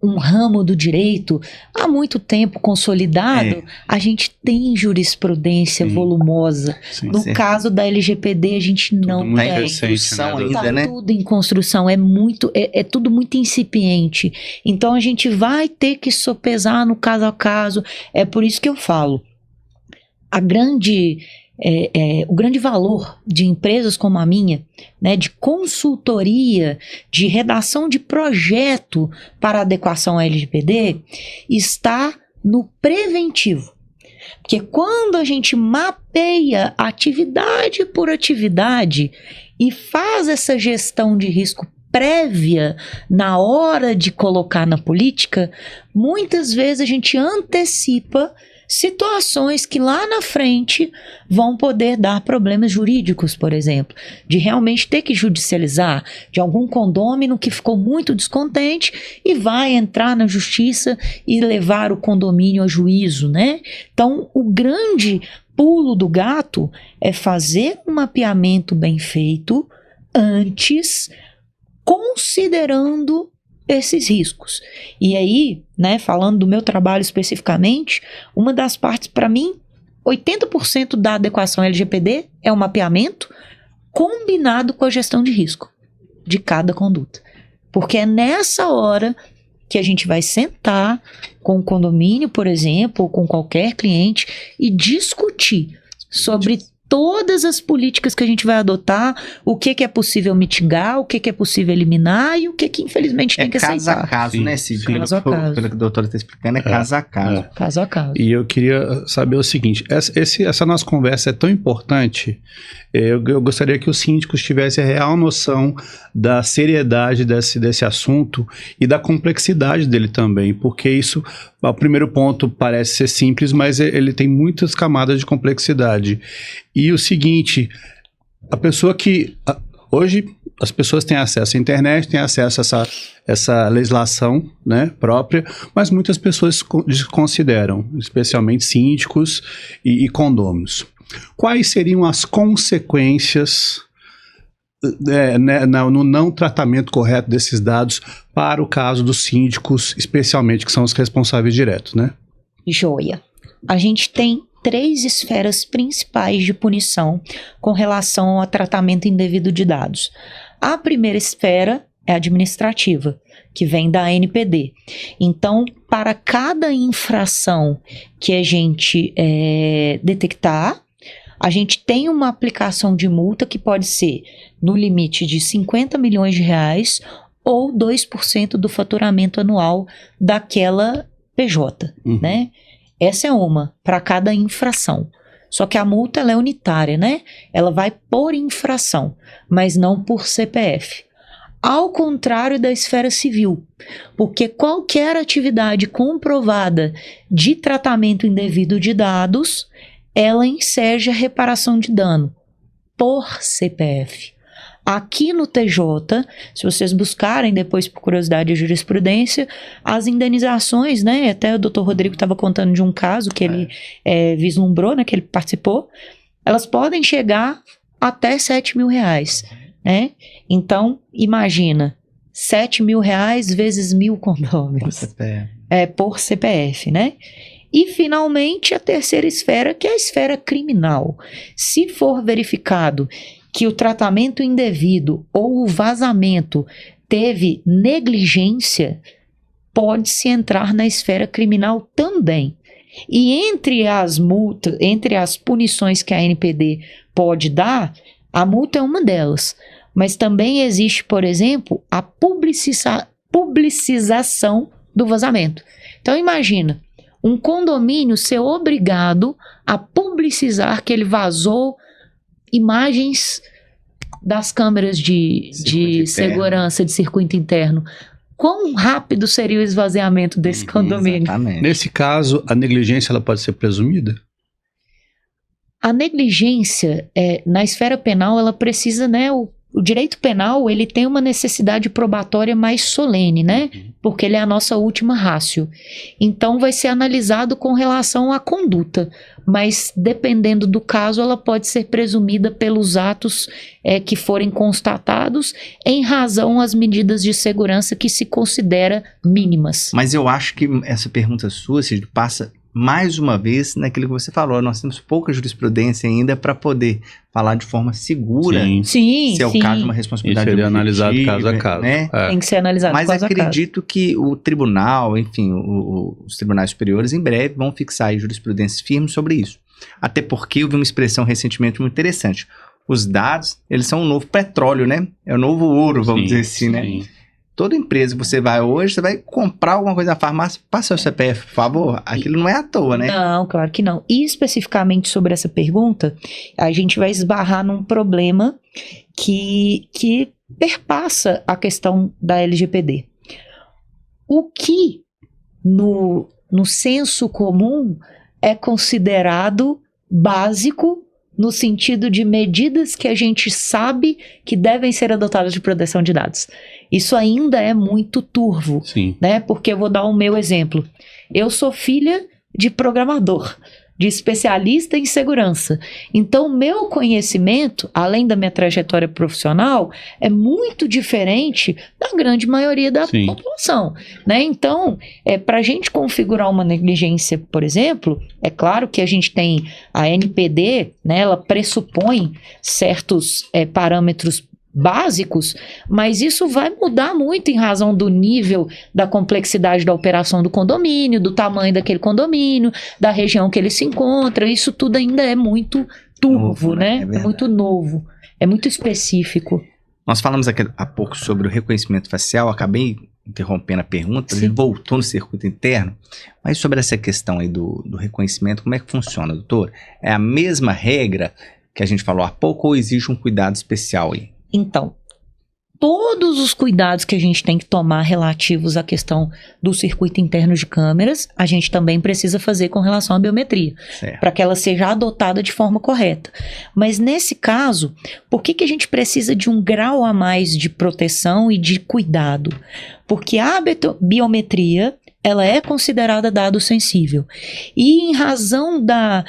Speaker 3: um ramo do direito há muito tempo consolidado, a gente tem jurisprudência volumosa. No caso da LGPD, a gente não tem.
Speaker 1: Construção ainda, né?
Speaker 3: Tudo em construção, é tudo muito incipiente. Então a gente vai ter que sopesar no caso a caso. É por isso que eu falo. A grande o grande valor de empresas como a minha, né, de consultoria, de redação de projeto para adequação à LGPD, está no preventivo. Porque quando a gente mapeia atividade por atividade e faz essa gestão de risco prévia na hora de colocar na política, muitas vezes a gente antecipa situações que lá na frente vão poder dar problemas jurídicos, por exemplo, de realmente ter que judicializar de algum condômino que ficou muito descontente e vai entrar na justiça e levar o condomínio a juízo, né? Então, o grande pulo do gato é fazer um mapeamento bem feito antes, considerando esses riscos. E aí, né, falando do meu trabalho especificamente, uma das partes, para mim, 80% da adequação LGPD é o mapeamento combinado com a gestão de risco de cada conduta. Porque é nessa hora que a gente vai sentar com o condomínio, por exemplo, ou com qualquer cliente e discutir sobre todas as políticas que a gente vai adotar, o que é possível mitigar, o que é possível eliminar e o que infelizmente tem que aceitar.
Speaker 1: Caso a caso,
Speaker 2: Sim,
Speaker 1: né, Cid?
Speaker 3: sim. Caso a caso.
Speaker 1: Pelo que a doutora está explicando, é caso a caso.
Speaker 3: Caso a caso.
Speaker 2: E eu queria saber o seguinte, essa nossa conversa é tão importante, eu gostaria que os síndicos tivessem a real noção da seriedade desse assunto e da complexidade dele também, porque isso, o primeiro ponto parece ser simples, mas ele tem muitas camadas de complexidade. E o seguinte, a pessoa que... Hoje as pessoas têm acesso à internet, têm acesso a essa legislação, né, própria, mas muitas pessoas desconsideram, especialmente síndicos e condôminos. Quais seriam as consequências no não tratamento correto desses dados para o caso dos síndicos, especialmente, que são os responsáveis diretos, né?
Speaker 3: Joia. A gente tem 3 esferas principais de punição com relação ao tratamento indevido de dados. A primeira esfera é administrativa, que vem da ANPD. Então, para cada infração que a gente detectar, a gente tem uma aplicação de multa que pode ser no limite de R$50 milhões ou 2% do faturamento anual daquela PJ, né? Essa é uma, para cada infração. Só que a multa ela é unitária, né? Ela vai por infração, mas não por CPF. Ao contrário da esfera civil, porque qualquer atividade comprovada de tratamento indevido de dados, ela enseja reparação de dano por CPF. Aqui no TJ, se vocês buscarem depois por curiosidade e jurisprudência, as indenizações, né, até o Dr. Rodrigo estava contando de um caso que ele vislumbrou, né, que ele participou, elas podem chegar até R$7 mil, né? Então, imagina, R$7 mil vezes 1.000 condôminos. Por CPF, né? E, finalmente, a terceira esfera, que é a esfera criminal. Se for verificado que o tratamento indevido ou o vazamento teve negligência, pode-se entrar na esfera criminal também. E entre as multas, entre as punições que a ANPD pode dar, a multa é uma delas. Mas também existe, por exemplo, a publicização do vazamento. Então imagina, um condomínio ser obrigado a publicizar que ele vazou imagens das câmeras de segurança de circuito interno. Quão rápido seria o esvaziamento desse condomínio?
Speaker 1: Exatamente.
Speaker 2: Nesse caso, a negligência ela pode ser presumida?
Speaker 3: A negligência, na esfera penal, ela precisa, né, o direito penal, ele tem uma necessidade probatória mais solene, né? Porque ele é a nossa última ratio. Então, vai ser analisado com relação à conduta. Mas, dependendo do caso, ela pode ser presumida pelos atos que forem constatados em razão às medidas de segurança que se considera mínimas.
Speaker 1: Mas eu acho que essa pergunta sua, Cid, passa mais uma vez naquilo que você falou. Nós temos pouca jurisprudência ainda para poder falar de forma segura.
Speaker 3: Sim,
Speaker 1: se é o caso de uma responsabilidade
Speaker 2: seria analisado caso a caso.
Speaker 1: Né?
Speaker 3: Tem que ser analisado
Speaker 1: Mas
Speaker 3: caso a caso.
Speaker 1: acredito que o tribunal, enfim, os tribunais superiores, em breve vão fixar aí jurisprudências firmes sobre isso. Até porque eu vi uma expressão recentemente muito interessante. Os dados, eles são o novo petróleo, né? É o novo ouro, vamos dizer assim, né?
Speaker 2: Sim.
Speaker 1: Toda empresa que você vai hoje, você vai comprar alguma coisa na farmácia, passa o CPF, por favor. Aquilo não é à toa, né?
Speaker 3: Não, claro que não. E especificamente sobre essa pergunta, a gente vai esbarrar num problema que perpassa a questão da LGPD. O que no senso comum é considerado básico no sentido de medidas que a gente sabe que devem ser adotadas de proteção de dados. Isso ainda é muito turvo,
Speaker 2: Sim.
Speaker 3: né? Porque eu vou dar o meu exemplo. Eu sou filha de programador, de especialista em segurança. Então, meu conhecimento, além da minha trajetória profissional, é muito diferente da grande maioria da
Speaker 2: Sim.
Speaker 3: população, né? Então, para a gente configurar uma negligência, por exemplo, é claro que a gente tem a NPD, né? Ela pressupõe certos parâmetros básicos, mas isso vai mudar muito em razão do nível da complexidade da operação do condomínio, do tamanho daquele condomínio, da região que ele se encontra. Isso tudo ainda é muito turvo,
Speaker 1: Novo,
Speaker 3: né?
Speaker 1: É
Speaker 3: É muito novo, é muito específico.
Speaker 1: Nós falamos aqui há pouco sobre o reconhecimento facial, acabei interrompendo a pergunta, a
Speaker 3: Sim.
Speaker 1: gente voltou no circuito interno, mas sobre essa questão aí do reconhecimento, como é que funciona, doutor? É a mesma regra que a gente falou há pouco ou existe um cuidado especial aí?
Speaker 3: Então, todos os cuidados que a gente tem que tomar relativos à questão do circuito interno de câmeras, a gente também precisa fazer com relação à biometria,
Speaker 1: Certo.
Speaker 3: para que ela seja adotada de forma correta. Mas nesse caso, por que a gente precisa de um grau a mais de proteção e de cuidado? Porque a biometria, ela é considerada dado sensível. E em razão da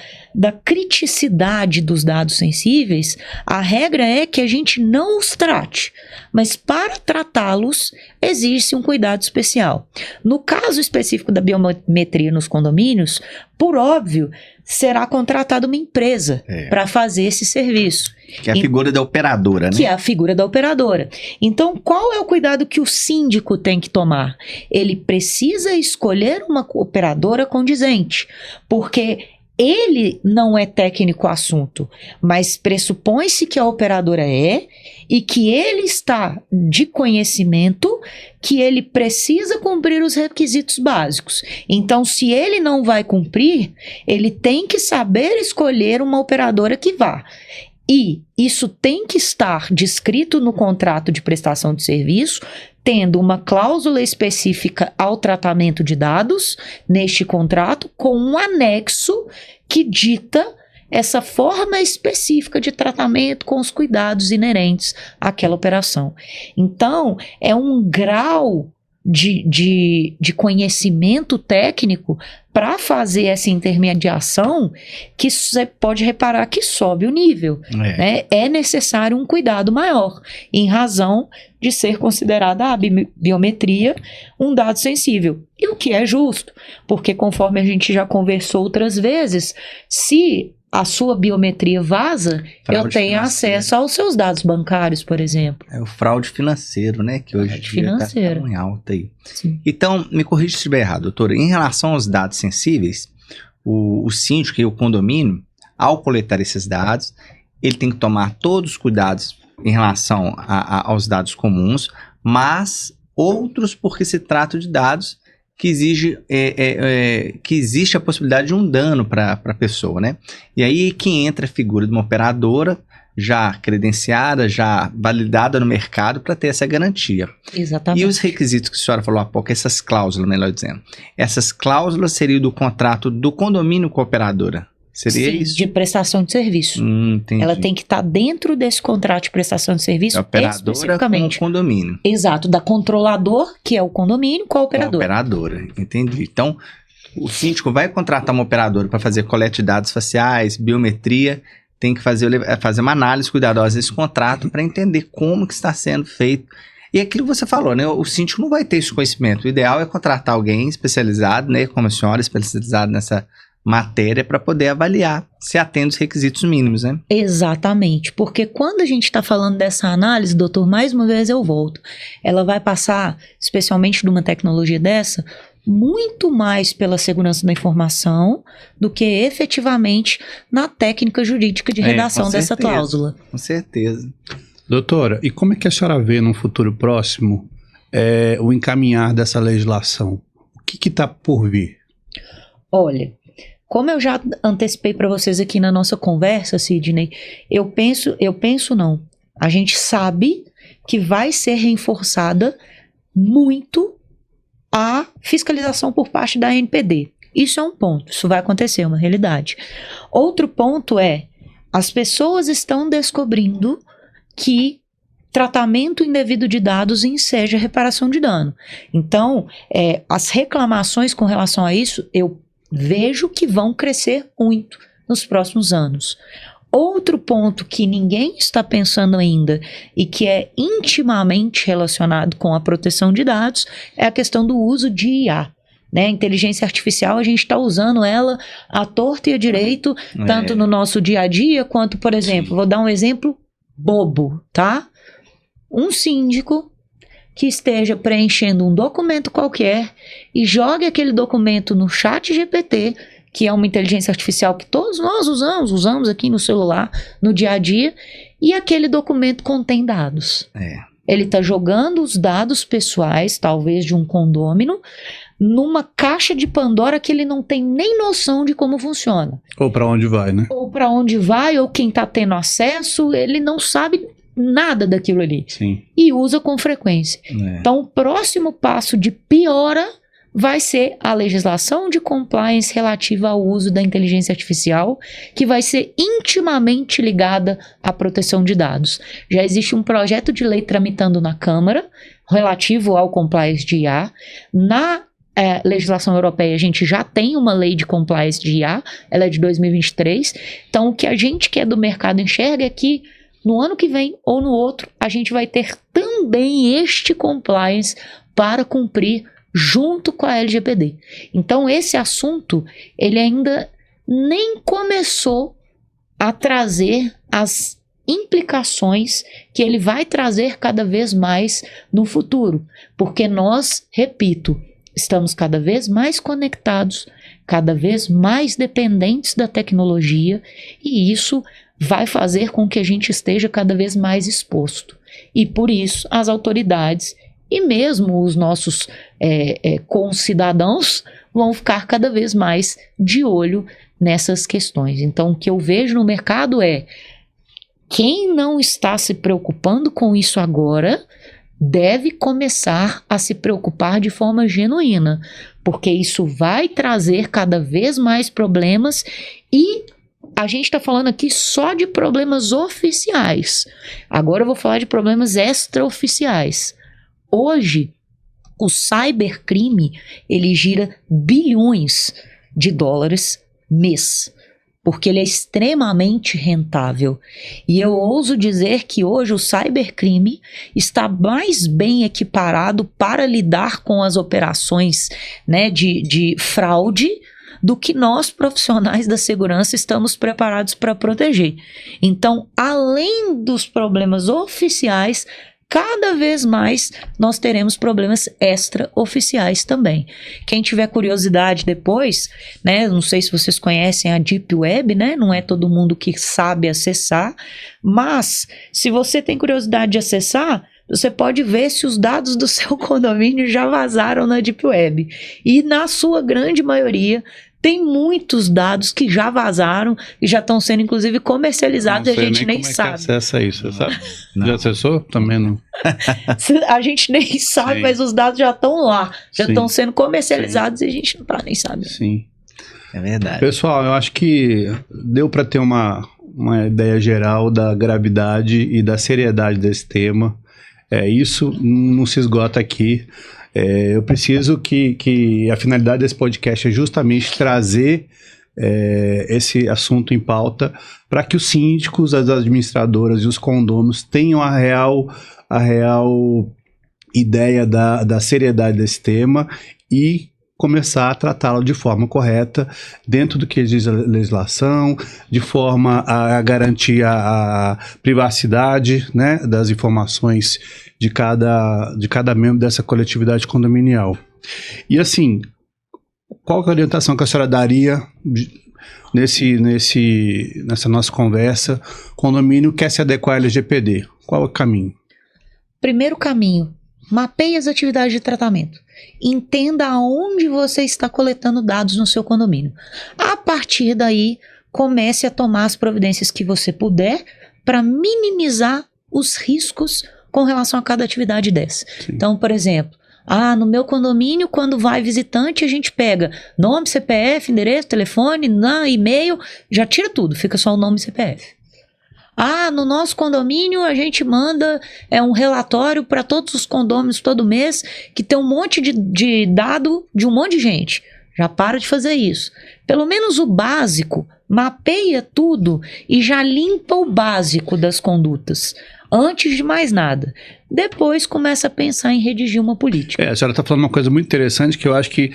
Speaker 3: criticidade dos dados sensíveis, a regra é que a gente não os trate. Mas para tratá-los, existe um cuidado especial. No caso específico da biometria nos condomínios, por óbvio, será contratada uma empresa para fazer esse serviço.
Speaker 1: Que é a figura da operadora, né?
Speaker 3: Que é a figura da operadora. Então, qual é o cuidado que o síndico tem que tomar? Ele precisa escolher uma operadora condizente, porque ele não é técnico assunto, mas pressupõe-se que a operadora é e que ele está de conhecimento que ele precisa cumprir os requisitos básicos. Então, se ele não vai cumprir, ele tem que saber escolher uma operadora que vá. E isso tem que estar descrito no contrato de prestação de serviço, tendo uma cláusula específica ao tratamento de dados neste contrato, com um anexo que dita essa forma específica de tratamento com os cuidados inerentes àquela operação. Então, é um grau de conhecimento técnico para fazer essa intermediação que você pode reparar que sobe o nível. Né? É necessário um cuidado maior, em razão de ser considerada a biometria um dado sensível. E o que é justo, porque conforme a gente já conversou outras vezes, se a sua biometria vaza, eu tenho acesso aos seus dados bancários, por exemplo.
Speaker 1: É o fraude financeiro, né? Que hoje está em alta aí.
Speaker 3: Sim.
Speaker 1: Então, me corrija se estiver errado, doutora. Em relação aos dados sensíveis, o síndico e o condomínio, ao coletar esses dados, ele tem que tomar todos os cuidados em relação aos dados comuns, mas outros porque se trata de dados que existe a possibilidade de um dano para a pessoa, né? E aí que entra a figura de uma operadora já credenciada, já validada no mercado para ter essa garantia.
Speaker 3: Exatamente.
Speaker 1: E os requisitos que a senhora falou há pouco, essas cláusulas, melhor dizendo, essas cláusulas seriam do contrato do condomínio com a operadora? Seria
Speaker 3: Sim,
Speaker 1: isso?
Speaker 3: de prestação de serviço.
Speaker 1: Entendi.
Speaker 3: Ela tem que estar dentro desse contrato de prestação de serviço especificamente.
Speaker 1: Com o condomínio.
Speaker 3: Exato, da controlador, que é o condomínio, com a operadora.
Speaker 1: Operadora, entendi. Então, o síndico vai contratar uma operadora para fazer coleta de dados faciais, biometria, tem que fazer uma análise cuidadosa desse contrato para entender como que está sendo feito. E aquilo que você falou, né? O síndico não vai ter esse conhecimento. O ideal é contratar alguém especializado, né? Como a senhora, especializado nessa matéria para poder avaliar se atende os requisitos mínimos, né?
Speaker 3: Exatamente, porque quando a gente está falando dessa análise, doutor, mais uma vez eu volto, ela vai passar, especialmente de uma tecnologia dessa, muito mais pela segurança da informação do que efetivamente na técnica jurídica de redação dessa cláusula.
Speaker 1: Com certeza.
Speaker 2: Doutora, e como é que a senhora vê num futuro próximo o encaminhar dessa legislação? O que está por vir?
Speaker 3: Olha, como eu já antecipei para vocês aqui na nossa conversa, Sidney, a gente sabe que vai ser reforçada muito a fiscalização por parte da ANPD. Isso é um ponto, isso vai acontecer, é uma realidade. Outro ponto é, as pessoas estão descobrindo que tratamento indevido de dados enseja reparação de dano. Então, as reclamações com relação a isso, eu vejo que vão crescer muito nos próximos anos. Outro ponto que ninguém está pensando ainda e que é intimamente relacionado com a proteção de dados é a questão do uso de IA. Né? Inteligência artificial, a gente está usando ela à torta e à direito, tanto no nosso dia a dia, quanto, por exemplo, vou dar um exemplo bobo, tá? Um síndico que esteja preenchendo um documento qualquer e jogue aquele documento no ChatGPT, que é uma inteligência artificial que todos nós usamos aqui no celular, no dia a dia, e aquele documento contém dados. Ele está jogando os dados pessoais, talvez de um condômino, numa caixa de Pandora que ele não tem nem noção de como funciona.
Speaker 2: Ou para onde vai, né?
Speaker 3: Ou para onde vai, ou quem está tendo acesso, ele não sabe nada daquilo ali.
Speaker 2: Sim.
Speaker 3: E usa com frequência. Então, o próximo passo de piora vai ser a legislação de compliance relativa ao uso da inteligência artificial, que vai ser intimamente ligada à proteção de dados. Já existe um projeto de lei tramitando na Câmara relativo ao compliance de IA. Na legislação europeia, a gente já tem uma lei de compliance de IA, ela é de 2023. Então, o que a gente que é do mercado enxerga é que no ano que vem ou no outro, a gente vai ter também este compliance para cumprir junto com a LGPD. Então, esse assunto, ele ainda nem começou a trazer as implicações que ele vai trazer cada vez mais no futuro. Porque nós, repito, estamos cada vez mais conectados, cada vez mais dependentes da tecnologia, e isso vai fazer com que a gente esteja cada vez mais exposto. E por isso, as autoridades e mesmo os nossos concidadãos vão ficar cada vez mais de olho nessas questões. Então, o que eu vejo no mercado é quem não está se preocupando com isso agora deve começar a se preocupar de forma genuína, porque isso vai trazer cada vez mais problemas e a gente está falando aqui só de problemas oficiais. Agora eu vou falar de problemas extraoficiais. Hoje, o cybercrime, ele gira bilhões de dólares mês, porque ele é extremamente rentável. E eu ouso dizer que hoje o cybercrime está mais bem equiparado para lidar com as operações, né, de fraude do que nós, profissionais da segurança, estamos preparados para proteger. Então, além dos problemas oficiais, cada vez mais nós teremos problemas extraoficiais também. Quem tiver curiosidade depois, né, não sei se vocês conhecem a Deep Web, né, não é todo mundo que sabe acessar, mas se você tem curiosidade de acessar, você pode ver se os dados do seu condomínio já vazaram na Deep Web. E na sua grande maioria, tem muitos dados que já vazaram e já estão sendo, inclusive, comercializados e a gente nem sabe.
Speaker 2: Como é que acessa isso, sabe? Já acessou? Também não.
Speaker 3: A gente nem sabe, mas os dados já estão lá. Já estão sendo comercializados e a gente não nem sabe.
Speaker 2: Sim.
Speaker 1: É verdade.
Speaker 2: Pessoal, eu acho que deu para ter uma ideia geral da gravidade e da seriedade desse tema. Isso não se esgota aqui. Eu preciso que a finalidade desse podcast é justamente trazer esse assunto em pauta para que os síndicos, as administradoras e os condôminos tenham a real ideia da seriedade desse tema e começar a tratá-lo de forma correta, dentro do que exige a legislação, de forma a garantir a privacidade, né, das informações de cada membro dessa coletividade condominial. E assim, qual que é a orientação que a senhora daria nessa nossa conversa? Condomínio quer se adequar à LGPD. Qual é o caminho?
Speaker 3: Primeiro caminho, mapeie as atividades de tratamento. Entenda aonde você está coletando dados no seu condomínio. A partir daí, comece a tomar as providências que você puder para minimizar os riscos com relação a cada atividade dessa.
Speaker 2: Sim.
Speaker 3: Então, por exemplo, no meu condomínio, quando vai visitante, a gente pega nome, CPF, endereço, telefone, e-mail, já tira tudo, fica só o nome e CPF. No nosso condomínio a gente manda um relatório para todos os condôminos todo mês, que tem um monte de dado de um monte de gente. Já para de fazer isso. Pelo menos o básico, mapeia tudo e já limpa o básico das condutas. Antes de mais nada. Depois começa a pensar em redigir uma política.
Speaker 2: A senhora está falando uma coisa muito interessante, que eu acho que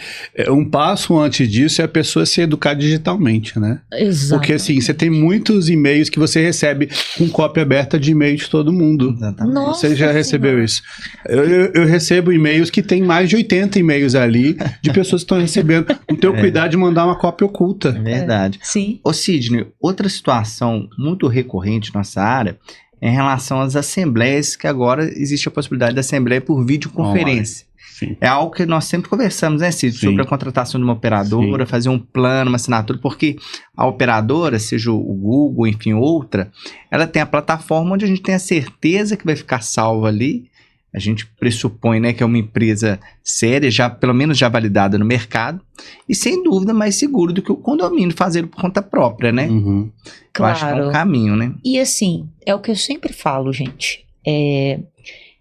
Speaker 2: um passo antes disso é a pessoa se educar digitalmente, né?
Speaker 3: Exato.
Speaker 2: Porque assim, você tem muitos e-mails que você recebe com cópia aberta de e-mail de todo mundo.
Speaker 1: Exatamente.
Speaker 3: Nossa
Speaker 2: Você já recebeu isso? Eu recebo e-mails que tem mais de 80 e-mails ali de pessoas que estão recebendo. Não tenho cuidado de mandar uma cópia oculta.
Speaker 1: É verdade.
Speaker 3: Sim.
Speaker 1: Ô Sidney, outra situação muito recorrente na nossa área é em relação às assembleias, que agora existe a possibilidade da assembleia por videoconferência.
Speaker 2: Sim.
Speaker 1: É algo que nós sempre conversamos, né, Cid? Sobre a contratação de uma operadora, fazer um plano, uma assinatura, porque a operadora, seja o Google, enfim, outra, ela tem a plataforma onde a gente tem a certeza que vai ficar salvo ali. A gente pressupõe, né, que é uma empresa séria, já, pelo menos já validada no mercado, e sem dúvida mais seguro do que o condomínio fazer por conta própria, né?
Speaker 2: Uhum.
Speaker 1: Eu acho que é um caminho, né?
Speaker 3: E assim, é o que eu sempre falo, gente.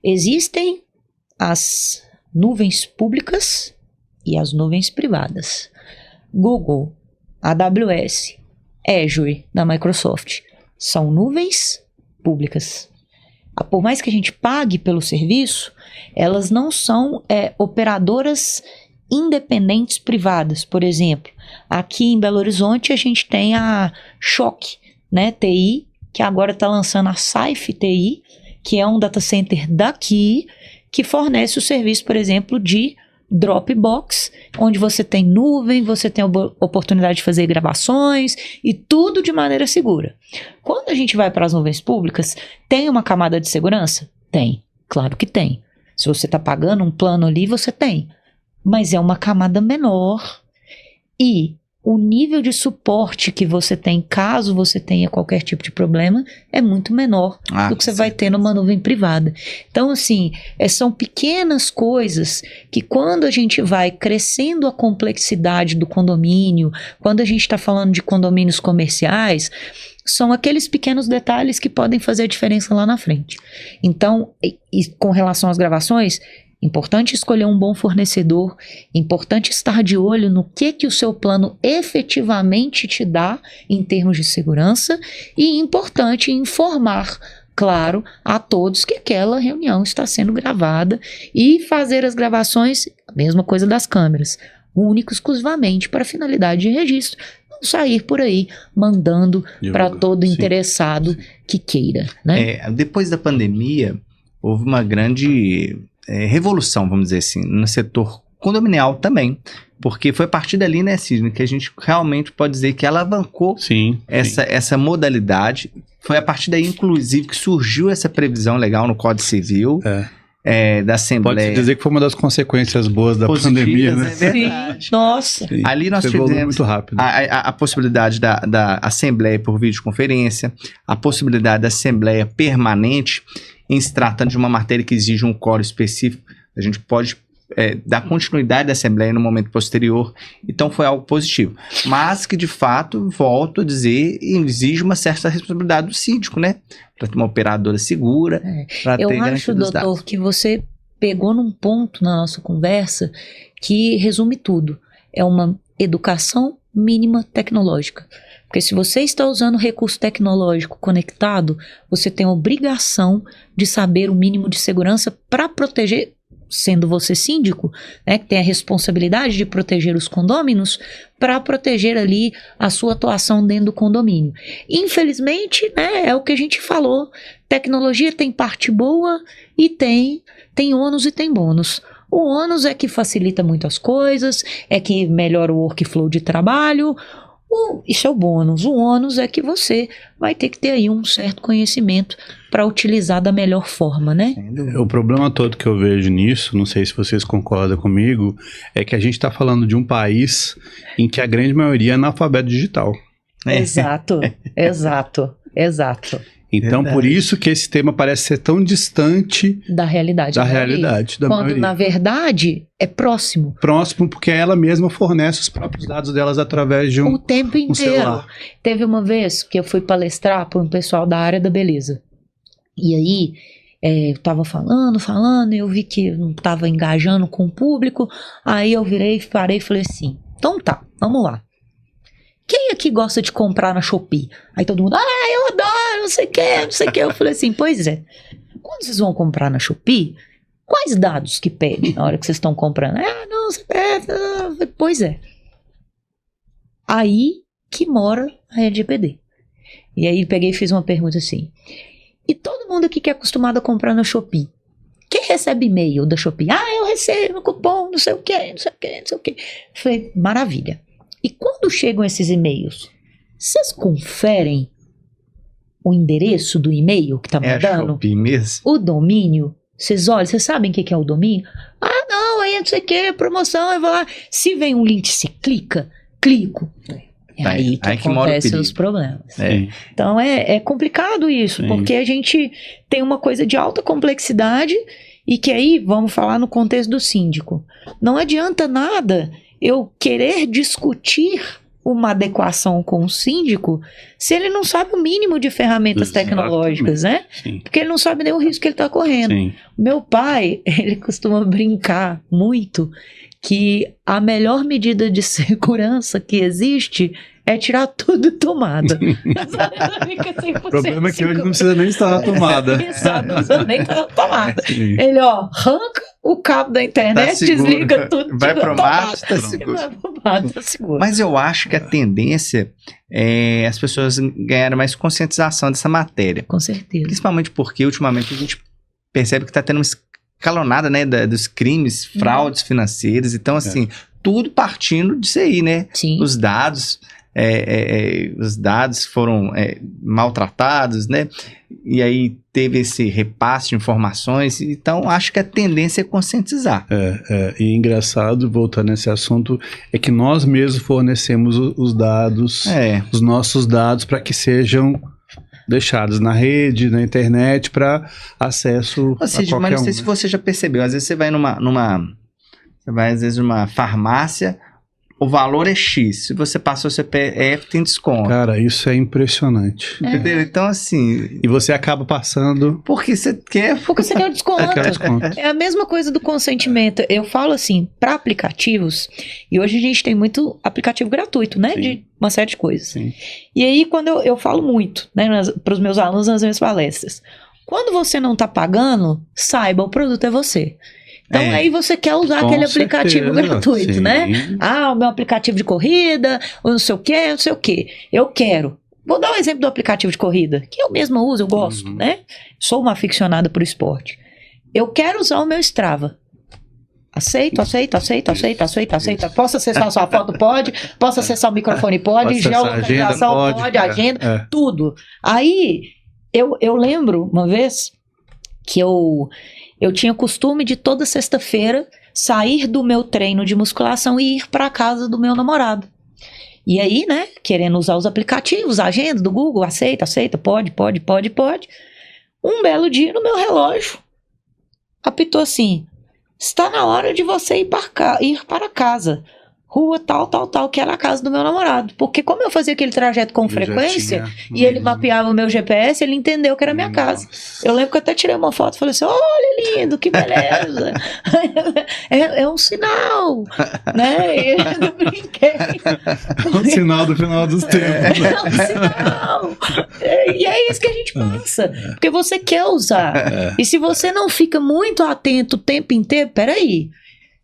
Speaker 3: Existem as nuvens públicas e as nuvens privadas. Google, AWS, Azure, da Microsoft, são nuvens públicas. Por mais que a gente pague pelo serviço, elas não são operadoras independentes privadas. Por exemplo, aqui em Belo Horizonte a gente tem a Choque, né, TI, que agora está lançando a Saif TI, que é um data center daqui, que fornece o serviço, por exemplo, de Dropbox, onde você tem nuvem, você tem a oportunidade de fazer gravações e tudo de maneira segura. Quando a gente vai para as nuvens públicas, tem uma camada de segurança? Tem, claro que tem. Se você está pagando um plano ali, você tem. Mas é uma camada menor e o nível de suporte que você tem, caso você tenha qualquer tipo de problema, é muito menor do que você vai ter numa nuvem privada. Então, assim, são pequenas coisas que quando a gente vai crescendo a complexidade do condomínio, quando a gente está falando de condomínios comerciais, são aqueles pequenos detalhes que podem fazer a diferença lá na frente. Então, e com relação às gravações, importante escolher um bom fornecedor, importante estar de olho no que o seu plano efetivamente te dá em termos de segurança e importante informar, claro, a todos que aquela reunião está sendo gravada e fazer as gravações, a mesma coisa das câmeras, único exclusivamente para finalidade de registro, não sair por aí mandando para todo interessado que queira, né?
Speaker 1: Depois da pandemia, houve uma grande revolução, vamos dizer assim, no setor condominial também, porque foi a partir dali, né, Sidney, que a gente realmente pode dizer que alavancou essa modalidade. Foi a partir daí, inclusive, que surgiu essa previsão legal no Código Civil da Assembleia.
Speaker 2: Pode dizer que foi uma das consequências boas da pandemia, né?
Speaker 1: É verdade.
Speaker 3: Sim, nossa.
Speaker 2: Sim.
Speaker 1: Ali nós tivemos
Speaker 2: muito rápido.
Speaker 1: a possibilidade da Assembleia por videoconferência, a possibilidade da Assembleia permanente, em se tratando de uma matéria que exige um quórum específico, a gente pode dar continuidade da Assembleia no momento posterior. Então foi algo positivo. Mas que, de fato, volto a dizer, exige uma certa responsabilidade do síndico, né? Para ter uma operadora segura, para ter
Speaker 3: Eu
Speaker 1: garantia
Speaker 3: acho,
Speaker 1: dos
Speaker 3: doutor,
Speaker 1: dados.
Speaker 3: que você pegou num ponto na nossa conversa que resume tudo. É uma educação mínima tecnológica. Porque se você está usando recurso tecnológico conectado, você tem a obrigação de saber o mínimo de segurança para proteger, sendo você síndico, né, que tem a responsabilidade de proteger os condôminos, para proteger ali a sua atuação dentro do condomínio. Infelizmente, né, é o que a gente falou, tecnologia tem parte boa e tem ônus e tem bônus. O ônus é que facilita muitas coisas, é que melhora o workflow de trabalho. Isso é o bônus. O ônus é que você vai ter que ter aí um certo conhecimento para utilizar da melhor forma, né?
Speaker 2: O problema todo que eu vejo nisso, não sei se vocês concordam comigo, é que a gente está falando de um país em que a grande maioria é analfabeto digital.
Speaker 3: Exato, exato.
Speaker 2: Então, por isso que esse tema parece ser tão distante
Speaker 3: da realidade.
Speaker 2: Da
Speaker 3: quando,
Speaker 2: maioria.
Speaker 3: na verdade, é próximo.
Speaker 2: Próximo, porque ela mesma fornece os próprios dados delas através de
Speaker 3: o tempo inteiro.
Speaker 2: celular.
Speaker 3: Teve uma vez que eu fui palestrar para um pessoal da área da beleza. E aí, eu estava falando, e eu vi que não estava engajando com o público. Aí eu parei e falei assim, então tá, vamos lá. Quem aqui gosta de comprar na Shopee? Aí todo mundo, eu adoro, não sei o que. Eu falei assim, pois é. Quando vocês vão comprar na Shopee, quais dados que pede na hora que vocês estão comprando? Não, você pede. Pois é. Aí que mora a LGPD. E aí peguei e fiz uma pergunta assim. E todo mundo aqui que é acostumado a comprar na Shopee, quem recebe e-mail da Shopee? Eu recebo cupom, não sei o que. Falei, maravilha. E quando chegam esses e-mails, vocês conferem o endereço do e-mail que tá mandando?
Speaker 1: É a Shopee mesmo?
Speaker 3: O domínio? Vocês olham, vocês sabem o que é o domínio? Não, aí não sei o que, promoção, eu vou lá. Se vem um link, você clico. É aí que acontecem os problemas. Então é complicado isso, porque a gente tem uma coisa de alta complexidade e que aí, vamos falar no contexto do síndico, não adianta nada eu querer discutir uma adequação com o síndico se ele não sabe o mínimo de ferramentas tecnológicas, né?
Speaker 2: Sim.
Speaker 3: Porque ele não sabe nem o risco que ele está correndo.
Speaker 2: Sim.
Speaker 3: Meu pai, ele costuma brincar muito que a melhor medida de segurança que existe é tirar tudo de tomada.
Speaker 2: O problema é que hoje não precisa nem estar na tomada.
Speaker 3: Exato, não precisa nem estar na tomada.
Speaker 2: Sim.
Speaker 3: Ele, arranca o cabo da internet, desliga tudo.
Speaker 1: Vai pro mato, tá seguro. Mas eu acho que a tendência é as pessoas ganharem mais conscientização dessa matéria.
Speaker 3: Com certeza.
Speaker 1: Principalmente porque, ultimamente, a gente percebe que está tendo uma escalonada, né, dos crimes, fraudes financeiras. Então, assim, tudo partindo disso aí, né?
Speaker 3: Sim.
Speaker 1: Os dados foram maltratados, né? E aí teve esse repasse de informações. Então, acho que a tendência é conscientizar.
Speaker 2: E engraçado, voltando nesse assunto, é que nós mesmos fornecemos os dados, os nossos dados, para que sejam deixados na rede, na internet, para acesso a qualquer
Speaker 1: mas não sei se você já percebeu. Às vezes você vai numa farmácia, o valor é X. Se você passou o CPF, tem desconto.
Speaker 2: Cara, isso é impressionante.
Speaker 1: Entendeu? Então, assim...
Speaker 2: E você acaba passando...
Speaker 3: Porque você quer o desconto. É a mesma coisa do consentimento. Eu falo assim, para aplicativos, e hoje a gente tem muito aplicativo gratuito, né? Sim. De uma série de coisas.
Speaker 2: Sim.
Speaker 3: E aí, quando eu falo muito, né, para os meus alunos nas minhas palestras, quando você não está pagando, saiba, o produto é você. Então aí você quer usar aquele aplicativo gratuito,
Speaker 2: sim,
Speaker 3: né? O meu aplicativo de corrida, ou não sei o quê. Eu quero. Vou dar um exemplo do aplicativo de corrida, que eu mesma uso, eu gosto, né? Sou uma aficionada por esporte. Eu quero usar o meu Strava. Aceito. Posso acessar a sua foto? Pode. Posso acessar o microfone? Pode. Geolocalização? Pode. Agenda? Tudo. Aí, eu lembro uma vez que eu tinha costume de toda sexta-feira sair do meu treino de musculação e ir para a casa do meu namorado. E aí, né, querendo usar os aplicativos, a agenda do Google, aceita, pode. Um belo dia no meu relógio, apitou assim, está na hora de você ir para casa. Rua tal, que era a casa do meu namorado. Porque como eu fazia aquele trajeto com frequência, e ele mapeava o meu GPS, ele entendeu que era a minha casa. Eu lembro que eu até tirei uma foto e falei assim, olha lindo, que beleza. é um sinal, né? E eu brinquei.
Speaker 2: É um sinal do final dos tempos.
Speaker 3: É um sinal. E é isso que a gente passa. Porque você quer usar. E se você não fica muito atento o tempo inteiro, peraí.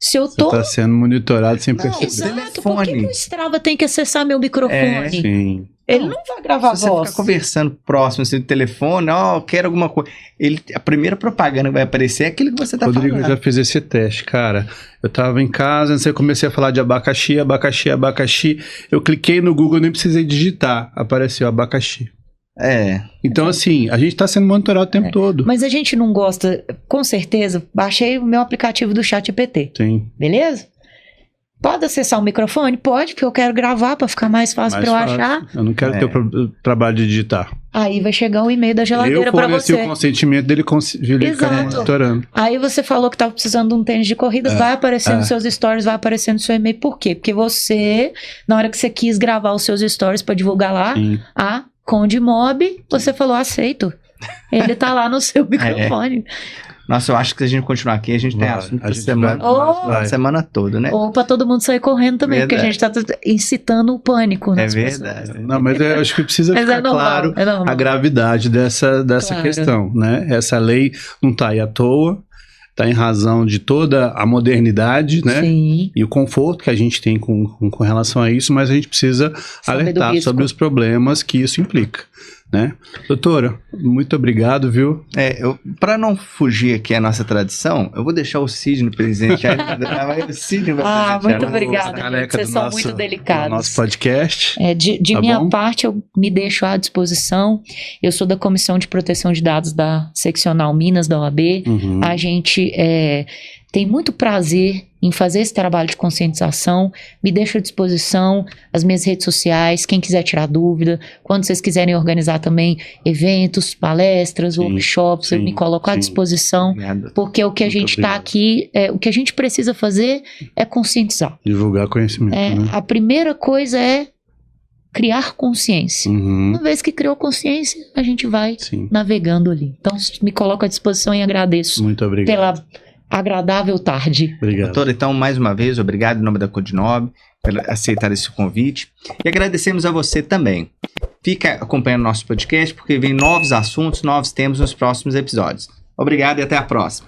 Speaker 3: Se eu tô...
Speaker 2: Você está sendo monitorado sem perceber.
Speaker 3: Exato, por que o Strava tem que acessar meu microfone?
Speaker 2: Sim.
Speaker 3: Ele não vai gravar
Speaker 1: se você
Speaker 3: voz.
Speaker 1: ficar conversando próximo assim, do telefone, quero alguma coisa. A primeira propaganda que vai aparecer é aquilo que você tá
Speaker 2: Rodrigo,
Speaker 1: falando.
Speaker 2: eu já fiz esse teste, cara. Eu tava em casa, eu comecei a falar de abacaxi. Eu cliquei no Google, nem precisei digitar. Apareceu abacaxi. Então, assim, a gente tá sendo monitorado o tempo todo.
Speaker 3: Mas a gente não gosta, com certeza, baixei o meu aplicativo do ChatGPT.
Speaker 2: Sim.
Speaker 3: Beleza? Pode acessar o microfone? Pode, porque eu quero gravar para ficar mais fácil para eu achar.
Speaker 2: Eu não quero ter o trabalho de digitar.
Speaker 3: Aí vai chegar um e-mail da geladeira para
Speaker 2: Eu
Speaker 3: você.
Speaker 2: forneci o consentimento dele, ele fica monitorando.
Speaker 3: Aí você falou que estava precisando de um tênis de corrida, vai aparecer nos seus stories, vai aparecer no seu e-mail. Por quê? Porque você, na hora que você quis gravar os seus stories para divulgar lá, a Conde Mob, você falou, aceito. Ele tá lá no seu microfone.
Speaker 1: Nossa, eu acho que se a gente continuar aqui, a gente tem assunto pra semana toda, né?
Speaker 3: Ou pra todo mundo sair correndo também, porque a gente tá incitando o pânico nas
Speaker 1: verdade.
Speaker 3: pessoas.
Speaker 2: Não, mas eu acho que precisa ficar claro a gravidade dessa questão, né? Essa lei não tá aí à toa, tá em razão de toda a modernidade, né?
Speaker 3: Sim.
Speaker 2: E o conforto que a gente tem com relação a isso, mas a gente precisa alertar sobre os problemas que isso implica. Né? Doutora, muito obrigado, viu?
Speaker 1: Para não fugir aqui a nossa tradição, eu vou deixar o Sidney presente. O Sidney vai
Speaker 3: muito obrigada. Vocês são muito delicados.
Speaker 2: No nosso podcast.
Speaker 3: De minha parte, eu me deixo à disposição. Eu sou da Comissão de Proteção de Dados da Seccional Minas, da OAB. A gente tem muito prazer em fazer esse trabalho de conscientização. Me deixo à disposição, as minhas redes sociais, quem quiser tirar dúvida, quando vocês quiserem organizar também eventos, palestras, workshops, eu me coloco à disposição,
Speaker 1: Obrigado.
Speaker 3: Porque o que a gente está aqui, o que a gente precisa fazer é conscientizar.
Speaker 2: Divulgar conhecimento. Né?
Speaker 3: A primeira coisa é criar consciência. Uma vez que criou consciência, a gente vai navegando ali. Então, me coloco à disposição e agradeço.
Speaker 2: Muito obrigado.
Speaker 3: Pela agradável tarde.
Speaker 2: Obrigado.
Speaker 1: Doutora, então, mais uma vez, obrigado em nome da Codinob por aceitar esse convite. E agradecemos a você também. Fica acompanhando nosso podcast, porque vem novos assuntos, novos temas nos próximos episódios. Obrigado e até a próxima.